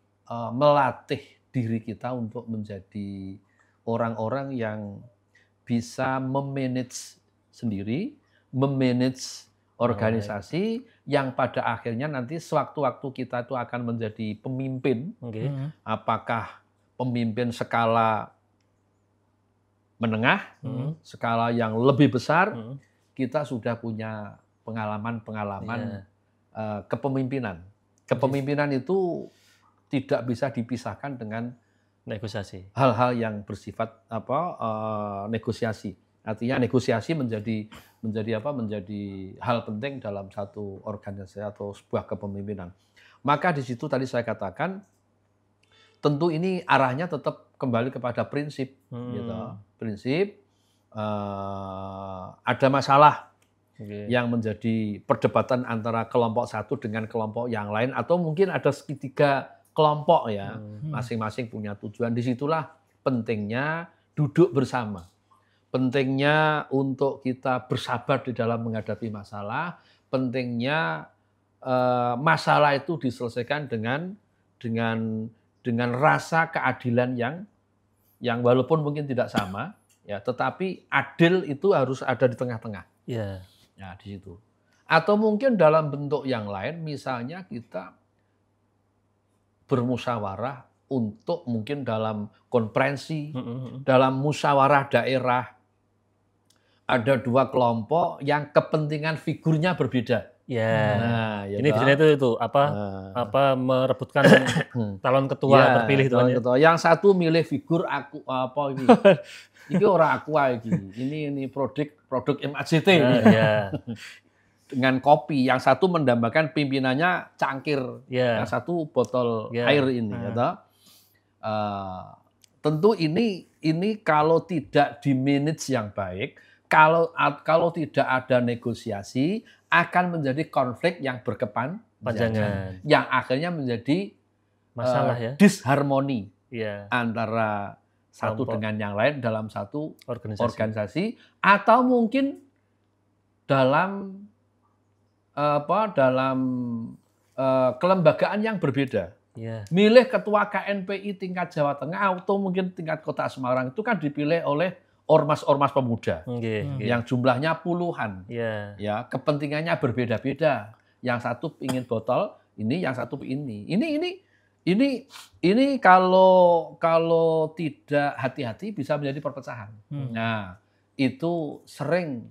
melatih diri kita untuk menjadi orang-orang yang bisa memanage sendiri, memanage organisasi yang pada akhirnya nanti sewaktu-waktu kita itu akan menjadi pemimpin. Apakah pemimpin skala menengah, skala yang lebih besar, kita sudah punya pengalaman-pengalaman kepemimpinan. Kepemimpinan itu tidak bisa dipisahkan dengan negosiasi. Hal-hal yang bersifat negosiasi. Artinya negosiasi menjadi hal penting dalam satu organisasi atau sebuah kepemimpinan. Maka di situ tadi saya katakan tentu ini arahnya tetap kembali kepada prinsip, gitu. Prinsip ada masalah yang menjadi perdebatan antara kelompok satu dengan kelompok yang lain, atau mungkin ada segitiga kelompok ya, masing-masing punya tujuan. Disitulah pentingnya duduk bersama, pentingnya untuk kita bersabar di dalam menghadapi masalah, pentingnya masalah itu diselesaikan dengan rasa keadilan yang walaupun mungkin tidak sama, ya, tetapi adil itu harus ada di tengah-tengah. Ya, di situ. Atau mungkin dalam bentuk yang lain, misalnya kita bermusyawarah untuk mungkin dalam konferensi, dalam musyawarah daerah, ada dua kelompok yang kepentingan figurnya berbeda. Nah, ini biasanya itu merebutkan calon ketua terpilih itu. Ketua. Yang satu milih figur aku apa ini? Ini orang aku ini produk MACT. Dengan kopi, yang satu mendambakan pimpinannya cangkir, yang satu botol air ini. Tentu ini kalau tidak di-manage yang baik, kalau tidak ada negosiasi, akan menjadi konflik yang berkepanjangan, yang akhirnya menjadi masalah, disharmoni antara satu dengan yang lain dalam satu organisasi, atau mungkin dalam kelembagaan yang berbeda. Milih ketua KNPI tingkat Jawa Tengah atau mungkin tingkat Kota Semarang itu kan dipilih oleh ormas-ormas pemuda yang jumlahnya puluhan. Ya, kepentingannya berbeda-beda. Yang satu ingin botol ini, yang satu ini. Ini kalau tidak hati-hati bisa menjadi perpecahan. Nah, itu sering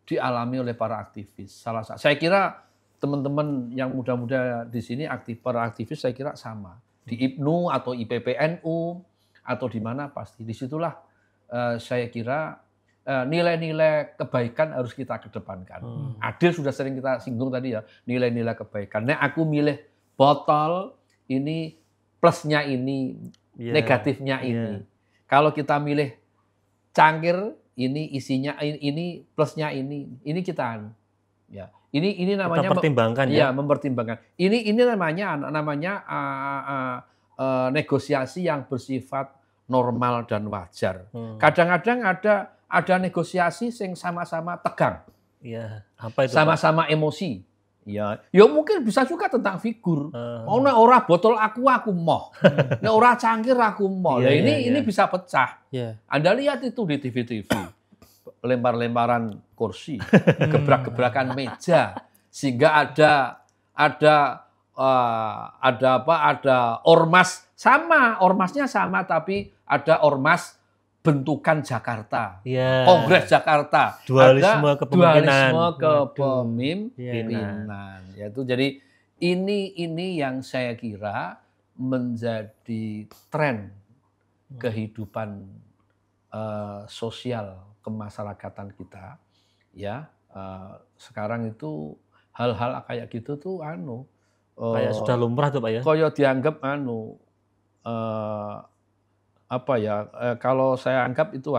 dialami oleh para aktivis. Saya kira teman-teman yang muda-muda di sini para aktivis saya kira sama. Di IPNU atau IPPNU atau di mana pasti disitulah saya kira nilai-nilai kebaikan harus kita kedepankan. Adil sudah sering kita singgung tadi ya, nilai-nilai kebaikan. Nah, aku milih botol ini, plusnya ini, negatifnya ini. Kalau kita milih cangkir, ini isinya ini, plusnya ini kita ya. Ini namanya kita pertimbangkan mempertimbangkan. Ini namanya negosiasi yang bersifat normal dan wajar. Kadang-kadang ada negosiasi yang sama-sama tegang. Iya, apa itu? Sama-sama emosi. Ya mungkin bisa juga tentang figur. Nek ora botol aku moh. Nek ora cangkir aku moh. Ini bisa pecah. Anda lihat itu di TV. Lempar-lemparan kursi, gebrak-gebrakan meja, sehingga ada ormasnya sama, tapi ada ormas bentukan Jakarta, Kongres Jakarta, dualisme kepemimpinan. Yaitu jadi ini yang saya kira menjadi tren kehidupan sosial kemasyarakatan kita. Ya, sekarang itu hal-hal kayak gitu tuh kayak sudah lumrah tuh Pak ya. Kayak dianggap kalau saya anggap itu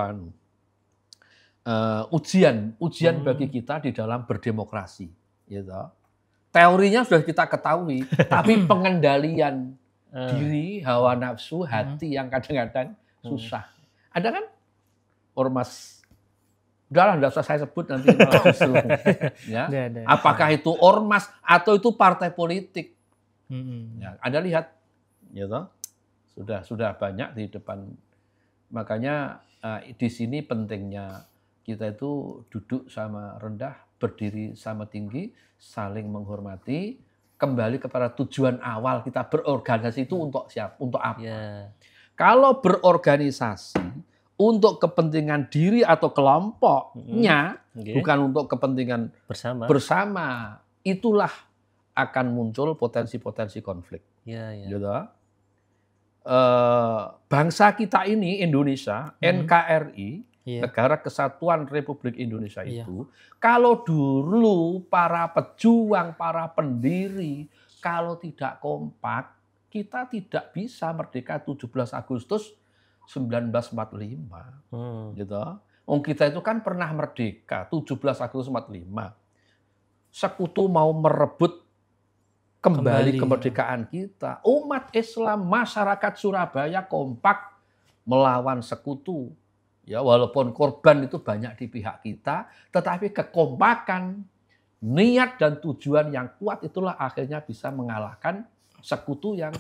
ujian bagi kita di dalam berdemokrasi, gitu. Teorinya sudah kita ketahui, tapi pengendalian diri, hawa nafsu, hati yang kadang-kadang susah. Ada kan ormas, udahlah nggak usah saya sebut nanti malah justru, ya. Apakah itu ormas atau itu partai politik? Ya, Anda lihat, gitu. Sudah banyak di depan. Makanya di sini pentingnya kita itu duduk sama rendah, berdiri sama tinggi, saling menghormati, kembali kepada tujuan awal kita berorganisasi itu untuk siapa? Untuk apa? Kalau berorganisasi untuk kepentingan diri atau kelompoknya, bukan untuk kepentingan bersama, itulah akan muncul potensi-potensi konflik. Gitu. Bangsa kita ini Indonesia, NKRI, Negara Kesatuan Republik Indonesia itu, kalau dulu para pejuang, para pendiri, kalau tidak kompak, kita tidak bisa merdeka 17 Agustus 1945. Gitu. Kita itu kan pernah merdeka 17 Agustus 45. Sekutu mau merebut kembali kemerdekaan kita. Umat Islam, masyarakat Surabaya kompak melawan sekutu. Ya, walaupun korban itu banyak di pihak kita, tetapi kekompakan, niat dan tujuan yang kuat itulah akhirnya bisa mengalahkan sekutu yang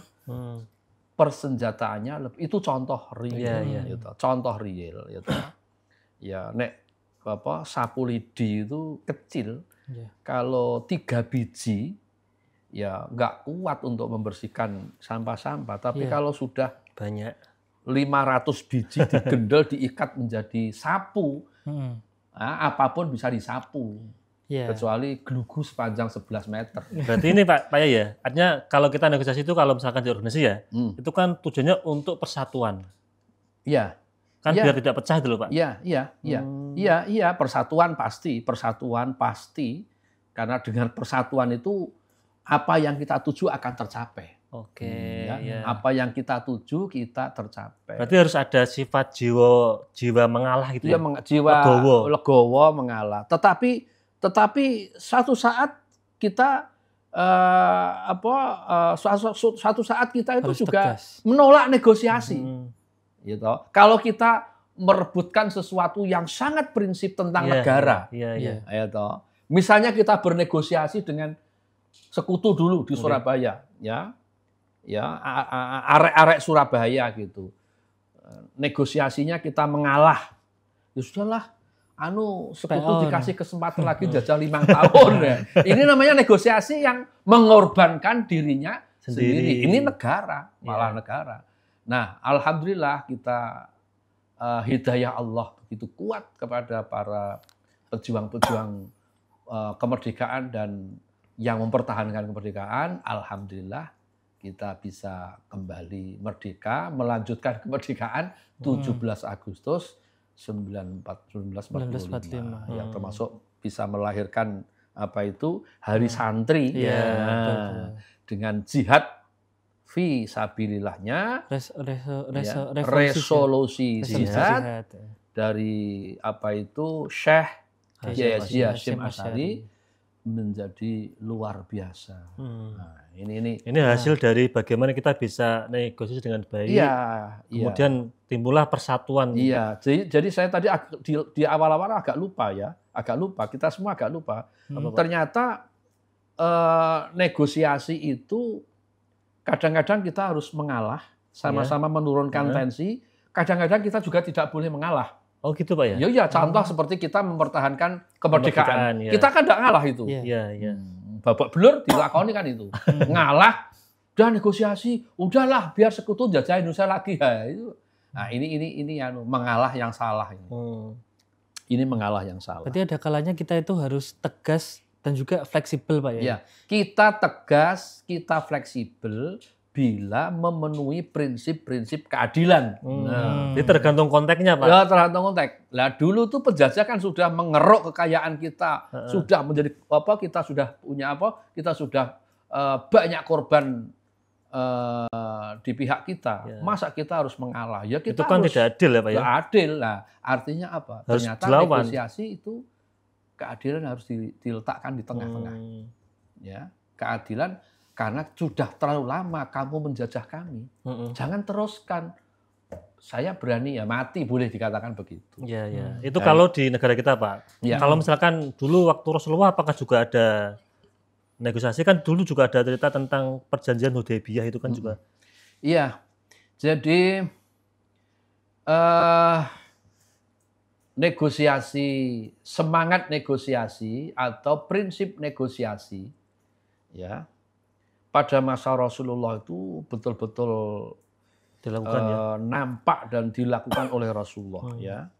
persenjataannya lebih. Itu contoh real, gitu. Contoh real, gitu. Ya, sapu lidi itu kecil, kalau 3 biji ya nggak kuat untuk membersihkan sampah-sampah. Tapi kalau sudah banyak 500 biji digendel, diikat menjadi sapu, apapun bisa disapu. Kecuali glugu sepanjang 11 meter. Berarti ini Pak ya, artinya kalau kita negosiasi itu, kalau misalkan di organisasi ya, itu kan tujuannya untuk persatuan. Iya. Kan biar tidak pecah itu loh Pak. Iya, persatuan pasti. Karena dengan persatuan itu apa yang kita tuju akan tercapai. Apa yang kita tuju kita tercapai. Berarti harus ada sifat jiwa mengalah gitu ya. Jiwa legowo mengalah. Tetapi suatu saat kita suatu saat kita itu harus juga tegas. Menolak negosiasi. Gitu. Kalau kita merebutkan sesuatu yang sangat prinsip tentang negara. Gitu. Misalnya kita bernegosiasi dengan sekutu dulu di Surabaya, arek-arek Surabaya gitu. Negosiasinya kita mengalah. Ya sudahlah, sekutu dikasih kesempatan lagi jajah 5 tahun ya. Ini namanya negosiasi yang mengorbankan dirinya sendiri. Ini negara, malah negara. Nah, alhamdulillah kita hidayah Allah begitu kuat kepada para pejuang-pejuang kemerdekaan dan yang mempertahankan kemerdekaan. Alhamdulillah kita bisa kembali merdeka, melanjutkan kemerdekaan 17 Agustus 1945. Yang termasuk bisa melahirkan Hari Santri dengan jihad fi sabilillahnya, resolusi jihad dari Syekh Kiai Haji Hashim Asy'ari menjadi luar biasa. Nah, ini hasil dari bagaimana kita bisa negosiasi dengan baik. Iya, kemudian timbullah persatuan. Iya, jadi saya tadi di awal-awal agak lupa. Kita semua agak lupa. Ternyata negosiasi itu kadang-kadang kita harus mengalah, sama-sama menurunkan tensi. Kadang-kadang kita juga tidak boleh mengalah. Oh gitu Pak ya? Iya, contoh seperti kita mempertahankan kemerdekaan. Ya. Kita kan tidak ngalah itu. Iya. Babak belur dilakoni kan itu. Ngalah, udah negosiasi, udahlah biar sekutu jajah Indonesia lagi. Ya, itu. Nah ini mengalah yang salah ini. Ini mengalah yang salah. Berarti ada kalanya kita itu harus tegas dan juga fleksibel Pak ya? Iya, kita tegas, kita fleksibel bila memenuhi prinsip-prinsip keadilan. Jadi tergantung konteksnya Pak? Ya tergantung konteks. Lah dulu tuh penjajah kan sudah mengeruk kekayaan kita, sudah menjadi kita sudah punya kita sudah banyak korban di pihak kita. Ya. Masa kita harus mengalah? Ya kita itu kan tidak adil ya Pak ya? Tidak adil. Nah artinya apa? Harus ternyata dilawan. Negosiasi itu keadilan harus diletakkan di tengah-tengah. Ya, keadilan. Karena sudah terlalu lama kamu menjajah kami, jangan teruskan. Saya berani ya mati, boleh dikatakan begitu. Iya. Itu kalau di negara kita Pak. Ya. Kalau misalkan dulu waktu Rasulullah apakah juga ada negosiasi? Kan dulu juga ada cerita tentang perjanjian Hudaybiyah itu kan juga. Iya. Jadi negosiasi, semangat negosiasi atau prinsip negosiasi, ya. Pada masa Rasulullah itu betul-betul dilakukan nampak dan dilakukan oleh Rasulullah ya.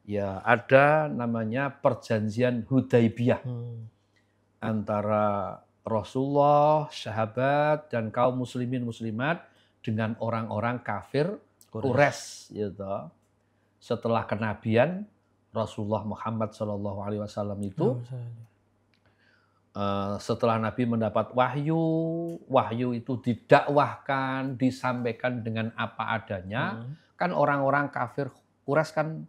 Ya, ada namanya perjanjian Hudaybiyah antara Rasulullah, sahabat dan kaum muslimin muslimat dengan orang-orang kafir Quraisy gitu. Setelah kenabian Rasulullah Muhammad SAW itu setelah Nabi mendapat wahyu itu didakwahkan, disampaikan dengan apa adanya. Kan orang-orang kafir Quraisy kan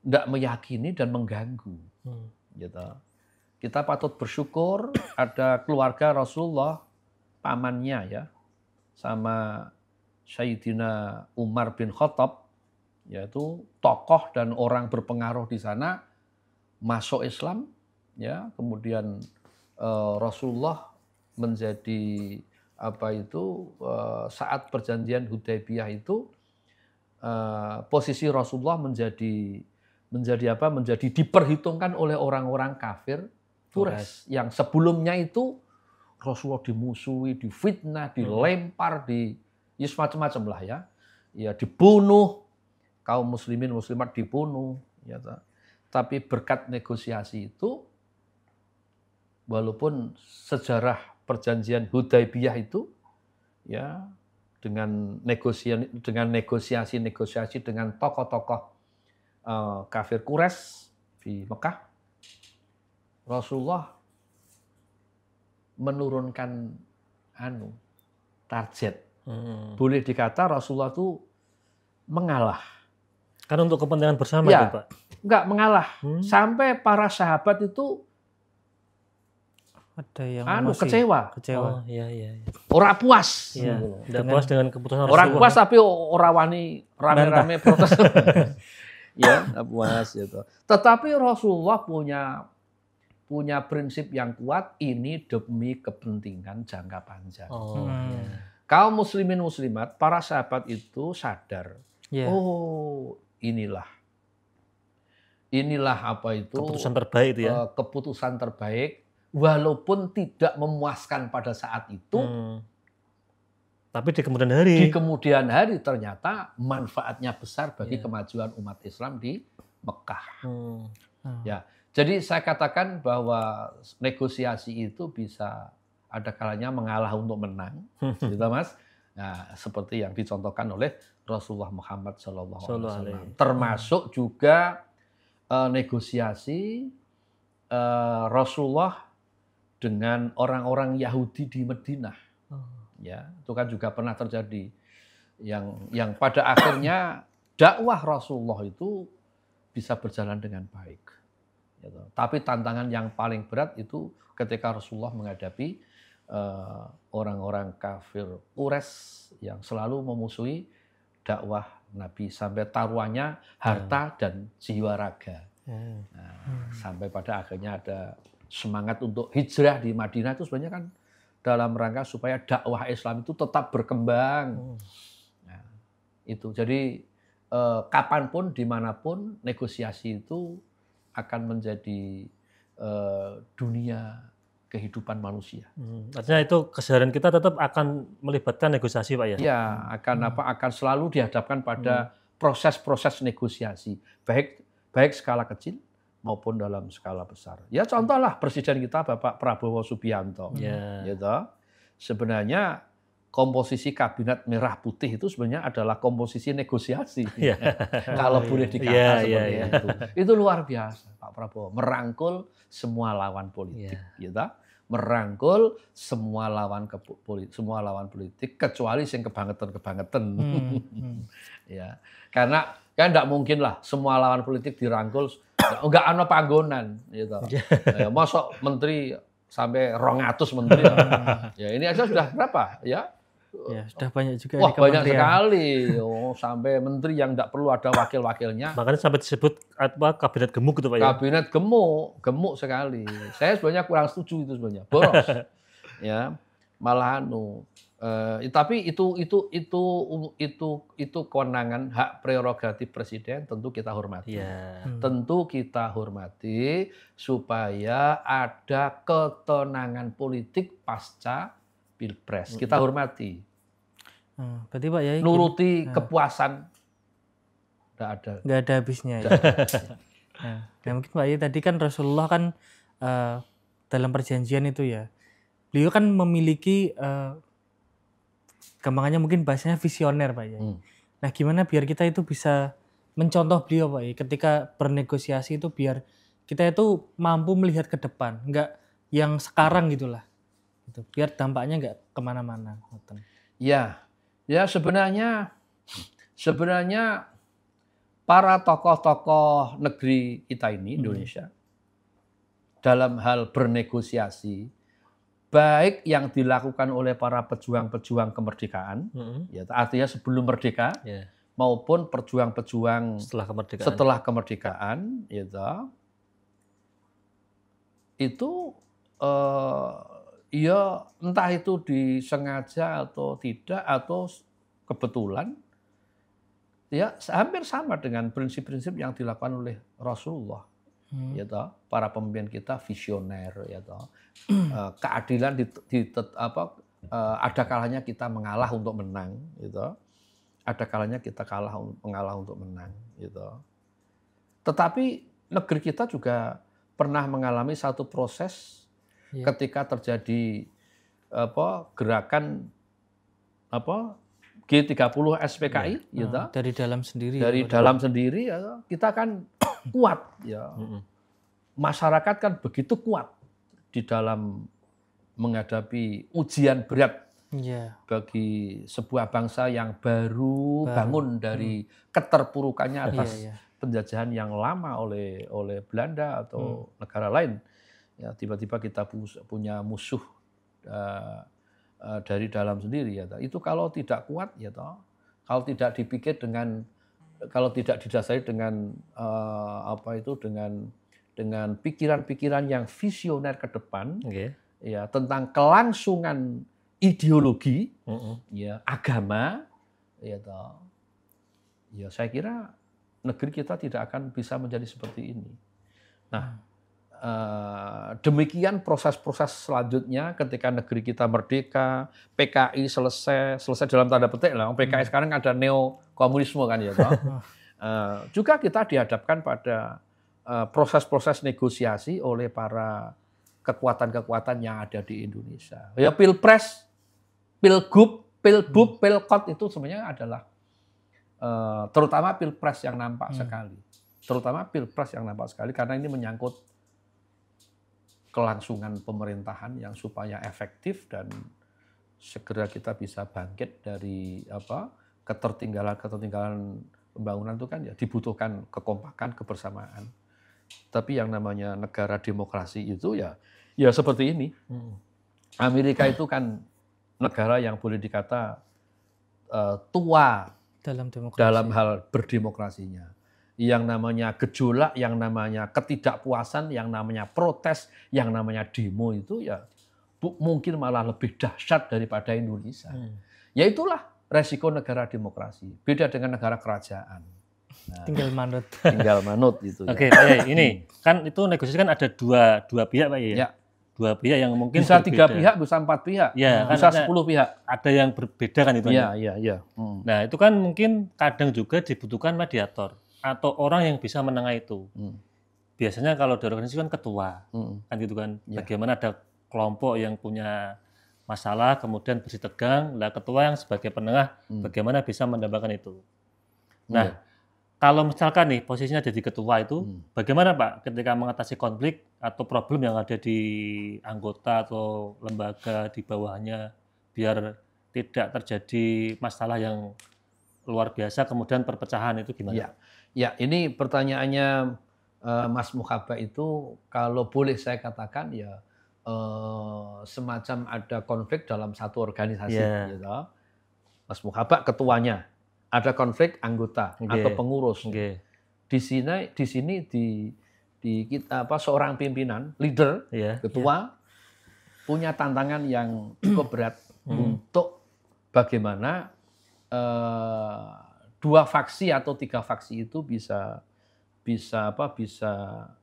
tidak meyakini dan mengganggu. Gitu. Kita patut bersyukur ada keluarga Rasulullah, pamannya ya, sama Sayyidina Umar bin Khattab, yaitu tokoh dan orang berpengaruh di sana, masuk Islam, ya, kemudian Rasulullah menjadi saat perjanjian Hudaybiyah itu posisi Rasulullah menjadi diperhitungkan oleh orang-orang kafir Quraisy yang sebelumnya itu Rasulullah dimusuhi, difitnah, dilempar, semacam-macam lah ya. Ya dibunuh, kaum muslimin muslimat dibunuh, ya. Tapi berkat negosiasi itu, walaupun sejarah perjanjian Hudaybiyah itu ya dengan negosiasi dengan tokoh-tokoh kafir Quraisy di Mekah, Rasulullah menurunkan target. Boleh dikata Rasulullah itu mengalah. Karena untuk kepentingan bersama ya, Pak. Enggak mengalah. Sampai para sahabat itu ada yang kecewa. Oh, iya. Orang puas. Iya. Tidak puas dengan keputusan Rasulullah. Orang puas tapi orang wani rame-rame protes. Ya, puas gitu. Tetapi Rasulullah punya prinsip yang kuat, ini demi kepentingan jangka panjang. Kaum muslimin muslimat, para sahabat itu sadar. Oh, inilah keputusan terbaik itu ya. Keputusan terbaik. Walaupun tidak memuaskan pada saat itu, tapi di kemudian hari ternyata manfaatnya besar bagi kemajuan umat Islam di Mekah. Ya, jadi saya katakan bahwa negosiasi itu bisa ada kalanya mengalah untuk menang, gitu Mas. Nah, seperti yang dicontohkan oleh Rasulullah Muhammad SAW. Termasuk juga negosiasi Rasulullah dengan orang-orang Yahudi di Madinah. Ya, itu kan juga pernah terjadi. Yang pada akhirnya dakwah Rasulullah itu bisa berjalan dengan baik. Gitu. Tapi tantangan yang paling berat itu ketika Rasulullah menghadapi orang-orang kafir Quraisy yang selalu memusuhi dakwah Nabi sampai taruhannya harta dan jiwa raga. Nah, sampai pada akhirnya ada semangat untuk hijrah di Madinah itu sebenarnya kan dalam rangka supaya dakwah Islam itu tetap berkembang. Nah, itu jadi kapanpun, dimanapun negosiasi itu akan menjadi dunia kehidupan manusia. Artinya itu keseharian kita tetap akan melibatkan negosiasi, Pak ya? Ya, akan selalu dihadapkan pada proses-proses negosiasi, baik skala kecil maupun dalam skala besar. Ya contohlah Presiden kita Bapak Prabowo Subianto. Gitu. Sebenarnya komposisi kabinet merah putih itu sebenarnya adalah komposisi negosiasi. Kalau boleh dikata seperti itu. Itu luar biasa Pak Prabowo merangkul semua lawan politik, gitu. Merangkul semua lawan politik kecuali sing kebangetan. Ya. Karena kan enggak mungkin lah semua lawan politik dirangkul enggak ana panggonan gitu. Ya, mosok menteri sampai 200 menteri. Ya ini aja sudah berapa ya? Ya, sudah banyak juga. Wah, banyak sekali. Sampai menteri yang tidak perlu ada wakil-wakilnya. Makanya sampai disebut kabinet gemuk gitu Pak ya? Kabinet gemuk sekali. Saya sebenarnya kurang setuju itu sebenarnya. Boros. Ya, malah tapi itu kewenangan hak prerogatif presiden, tentu kita hormati. Tentu kita hormati supaya ada ketenangan politik pasca Pilpres. Kita hormati. Berarti Pak Yai nuruti kepuasan enggak ada habisnya ya. Nah, mungkin Pak Yai tadi kan Rasulullah kan dalam perjanjian itu ya. Beliau kan memiliki gampangannya mungkin bahasanya visioner Pak Yai. Nah, gimana biar kita itu bisa mencontoh beliau Pak Yai ketika bernegosiasi itu biar kita itu mampu melihat ke depan, enggak yang sekarang gitulah. Gitu. Biar dampaknya enggak kemana-mana. Ya sebenarnya para tokoh-tokoh negeri kita ini Indonesia dalam hal bernegosiasi baik yang dilakukan oleh para pejuang-pejuang kemerdekaan, ya, artinya sebelum merdeka, maupun perjuang-pejuang setelah kemerdekaan, itu ya entah itu disengaja atau tidak atau kebetulan, ya hampir sama dengan prinsip-prinsip yang dilakukan oleh Rasulullah. Para pemimpin kita visioner, keadilan ada kalanya kita mengalah untuk menang, ada kalanya kita mengalah untuk menang, Tetapi negeri kita juga pernah mengalami satu proses ketika terjadi gerakan G30 SPKI, dari dalam sendiri. Dalam sendiri, kita kan kuat, Masyarakat kan begitu kuat di dalam menghadapi ujian berat bagi sebuah bangsa yang baru bangun dari keterpurukannya atas penjajahan yang lama oleh Belanda atau negara lain. Ya, tiba-tiba kita punya musuh dari dalam sendiri, Itu kalau tidak kuat, kalau tidak dipikir kalau tidak didasari dengan dengan pikiran-pikiran yang visioner ke depan, tentang kelangsungan ideologi, agama, saya kira negeri kita tidak akan bisa menjadi seperti ini. Nah, demikian proses-proses selanjutnya ketika negeri kita merdeka, PKI selesai dalam tanda petik lah. PKI sekarang ada neo-komunisme kan juga kita dihadapkan pada proses-proses negosiasi oleh para kekuatan-kekuatan yang ada di Indonesia. Ya Pilpres, Pilgub, Pilkot itu sebenarnya adalah terutama Pilpres yang nampak sekali. Terutama Pilpres yang nampak sekali karena ini menyangkut kelangsungan pemerintahan yang supaya efektif dan segera kita bisa bangkit dari ketertinggalan pembangunan itu kan dibutuhkan kekompakan, kebersamaan. Tapi yang namanya negara demokrasi itu ya seperti ini. Amerika itu kan negara yang boleh dikata tua dalam hal berdemokrasinya. Yang namanya gejolak, yang namanya ketidakpuasan, yang namanya protes, yang namanya demo itu ya mungkin malah lebih dahsyat daripada Indonesia. Ya itulah resiko negara demokrasi. Beda dengan negara kerajaan. Nah, tinggal manut gitu. Oke, Pak Yai, ini kan itu negosiasi kan ada dua pihak Pak Yai. Ya. Dua pihak yang mungkin bisa berbeda. 3 pihak, bisa 4 pihak, ya, bisa kan 10 pihak. Ada yang berbeda kan itu. Iya. Nah itu kan mungkin kadang juga dibutuhkan mediator atau orang yang bisa menengah itu. Biasanya kalau di organisasi kan ketua, kan gitu kan. Bagaimana ada kelompok yang punya masalah kemudian bersih tegang, lah ketua yang sebagai penengah bagaimana bisa mendambakan itu. Nah, kalau misalkan nih posisinya jadi ketua itu, bagaimana Pak ketika mengatasi konflik atau problem yang ada di anggota atau lembaga di bawahnya biar tidak terjadi masalah yang luar biasa kemudian perpecahan itu gimana? Ya, ini pertanyaannya Mas Muhaba itu kalau boleh saya katakan ya semacam ada konflik dalam satu organisasi. Gitu. Mas Muhaba ketuanya. Ada konflik anggota atau pengurus. Di sini kita seorang pimpinan, leader, ketua punya tantangan yang cukup berat untuk bagaimana 2 faksi atau 3 faksi itu bisa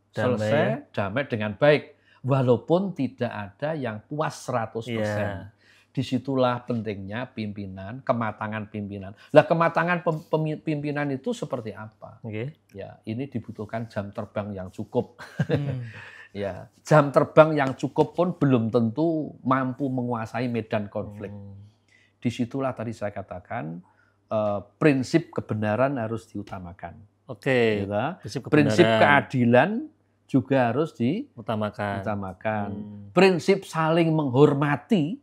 selesai damai dengan baik walaupun tidak ada yang puas 100%. Disitulah pentingnya pimpinan, kematangan pimpinan. Lah kematangan pimpinan itu seperti apa? Ya, ini dibutuhkan jam terbang yang cukup. Ya, jam terbang yang cukup pun belum tentu mampu menguasai medan konflik. Disitulah tadi saya katakan prinsip kebenaran harus diutamakan. Prinsip keadilan juga harus diutamakan. Prinsip saling menghormati,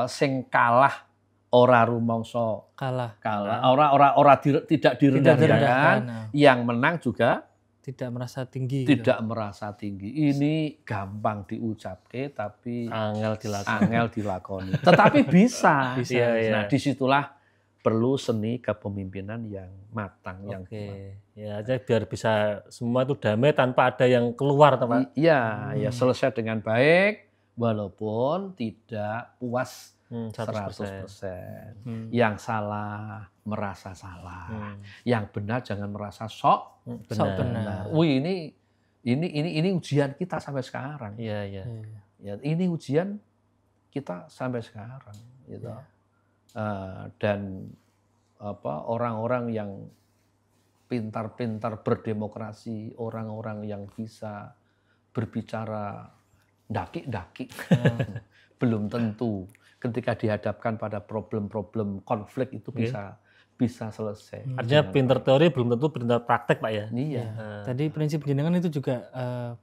sing kalah ora rumangsa ora tidak direndahkan, yang menang juga tidak merasa tinggi. Ini gampang diucapke tapi angel dilakoni. Tetapi bisa. Nah, disitulah perlu seni kepemimpinan yang matang, yang kuat. Ya, aja biar bisa semua itu damai tanpa ada yang keluar, Pak. Iya, ya selesai dengan baik walaupun tidak puas 100%. Yang salah merasa salah. Yang benar jangan merasa sok benar. Wih, ini ujian kita sampai sekarang. Iya. Ya, ini ujian kita sampai sekarang, gitu. Dan orang-orang yang pintar-pintar berdemokrasi, orang-orang yang bisa berbicara daki-daki, belum tentu ketika dihadapkan pada problem-problem konflik itu bisa selesai. Artinya pintar teori belum tentu pintar praktek, Pak ya? Iya. Tadi prinsip jenengan itu juga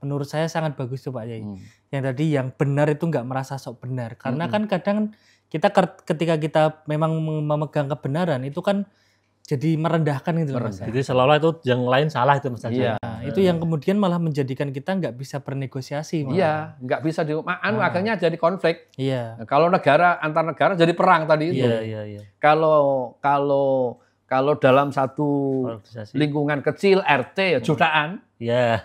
menurut saya sangat bagus tuh Pak Yai. Yang tadi yang benar itu nggak merasa sok benar. Karena kan kadang kita ketika kita memang memegang kebenaran itu kan jadi merendahkan gitu Mas. Jadi seolah-olah itu yang lain salah itu Mas. Iya. Itu yang kemudian malah menjadikan kita nggak bisa bernegosiasi. Iya, nggak bisa akhirnya jadi konflik. Iya. Nah, kalau antar negara jadi perang tadi itu. Iya. Kalau dalam satu lingkungan kecil RT ya jutaan. Iya.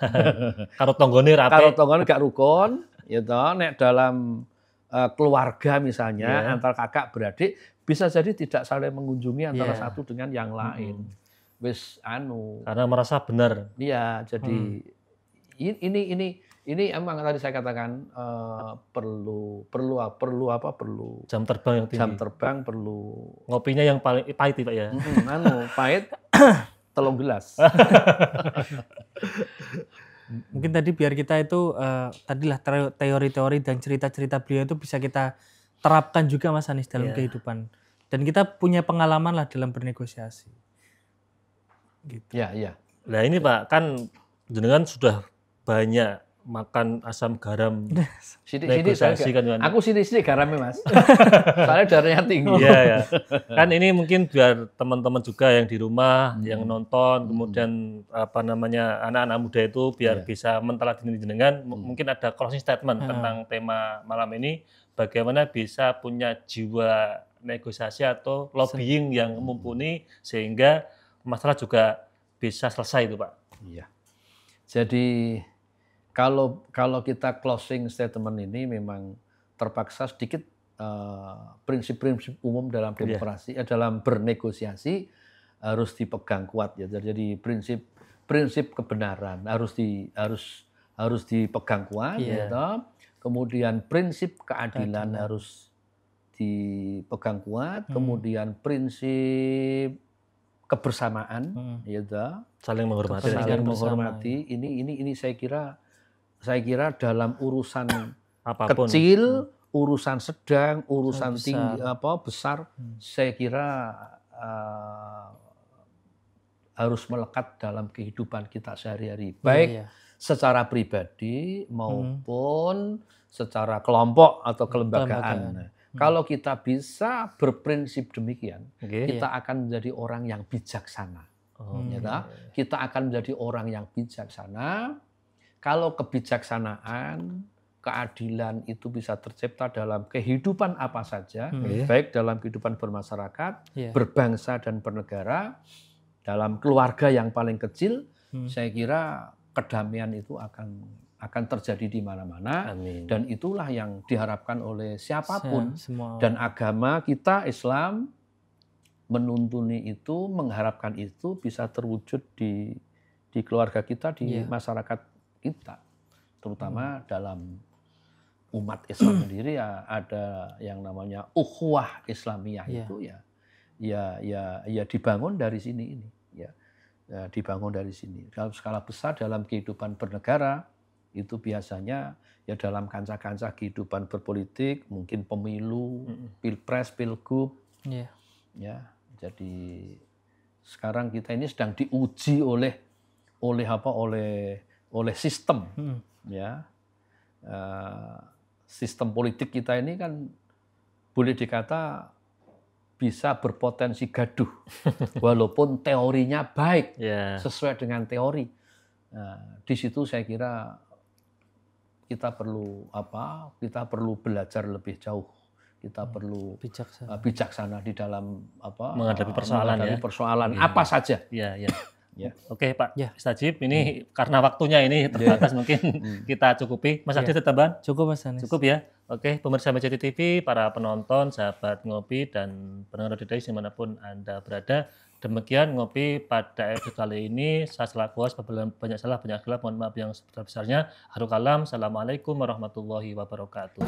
Karo tonggone rapi. Karo tonggone gak rukun, ya toh. Nek dalam keluarga misalnya antar kakak beradik bisa jadi tidak saling mengunjungi antara satu dengan yang lain. Karena merasa benar. Iya, jadi ini emang tadi saya katakan perlu jam terbang yang tinggi. Jam terbang perlu. Ngopinya yang paling pahit Pak ya. Pahit 3 gelas. Mungkin tadi biar kita itu tadilah teori-teori dan cerita-cerita beliau itu bisa kita terapkan juga Mas Anies dalam kehidupan. Dan kita punya pengalaman lah dalam bernegosiasi. Gitu. Iya. Nah ini Pak, kan jenengan sudah banyak makan asam garam Sidik-sidik negosiasi kan. aku sidik-sidik garamnya Mas. Soalnya darahnya tinggi. Iya ya. Kan ini mungkin biar teman-teman juga yang di rumah yang nonton, kemudian apa namanya anak-anak muda itu biar bisa menteladani jenengan. Mungkin ada closing statement tentang tema malam ini, bagaimana bisa punya jiwa negosiasi atau lobbying yang mumpuni sehingga masalah juga bisa selesai itu Pak. Iya. Jadi kalau kita closing statement ini memang terpaksa sedikit prinsip-prinsip umum dalam demokrasi, dalam bernegosiasi harus dipegang kuat ya. Jadi prinsip kebenaran harus dipegang kuat, ya. Kemudian prinsip keadilan harus dipegang kuat, kemudian prinsip kebersamaan, ya, saling menghormati. Ini saya kira dalam urusan apapun, kecil, urusan sedang, urusan tinggi, besar, saya kira harus melekat dalam kehidupan kita sehari-hari, baik secara pribadi maupun secara kelompok atau kelembagaan. Kalau kita bisa berprinsip demikian, kita akan menjadi orang yang bijaksana. Kita akan menjadi orang yang bijaksana. Kalau kebijaksanaan, keadilan itu bisa tercipta dalam kehidupan apa saja, baik dalam kehidupan bermasyarakat, berbangsa dan bernegara, dalam keluarga yang paling kecil, saya kira kedamaian itu akan terjadi di mana-mana. Dan itulah yang diharapkan oleh siapapun. Dan agama kita Islam menuntuni itu, mengharapkan itu bisa terwujud di keluarga kita, di masyarakat kita, terutama dalam umat Islam sendiri ya ada yang namanya ukhuwah Islamiyah itu ya dibangun dari sini ini ya dibangun dari sini. Dalam skala besar dalam kehidupan bernegara itu biasanya ya dalam kancah-kancah kehidupan berpolitik, mungkin pemilu, pilpres, pilgub, ya. Jadi sekarang kita ini sedang diuji oleh sistem, ya. Sistem politik kita ini kan boleh dikata bisa berpotensi gaduh, walaupun teorinya baik, sesuai dengan teori. Nah, di situ saya kira kita perlu belajar lebih jauh. Kita perlu bijaksana di dalam menghadapi persoalan apa saja. Ya. Oke Pak Mustajib, ini karena waktunya ini terbatas mungkin kita cukupi. Mas Adi tambahan? Cukup Mas Anis. Cukup ya. Oke, pemirsa MCT TV, para penonton, sahabat Ngopi dan pendengar Radio dimanapun Anda berada. Demikian Ngopi pada episode kali ini. Saya selaku host, banyak salah, banyak khilaf, mohon maaf yang sebesar-besarnya. Haru kalam, assalamualaikum warahmatullahi wabarakatuh.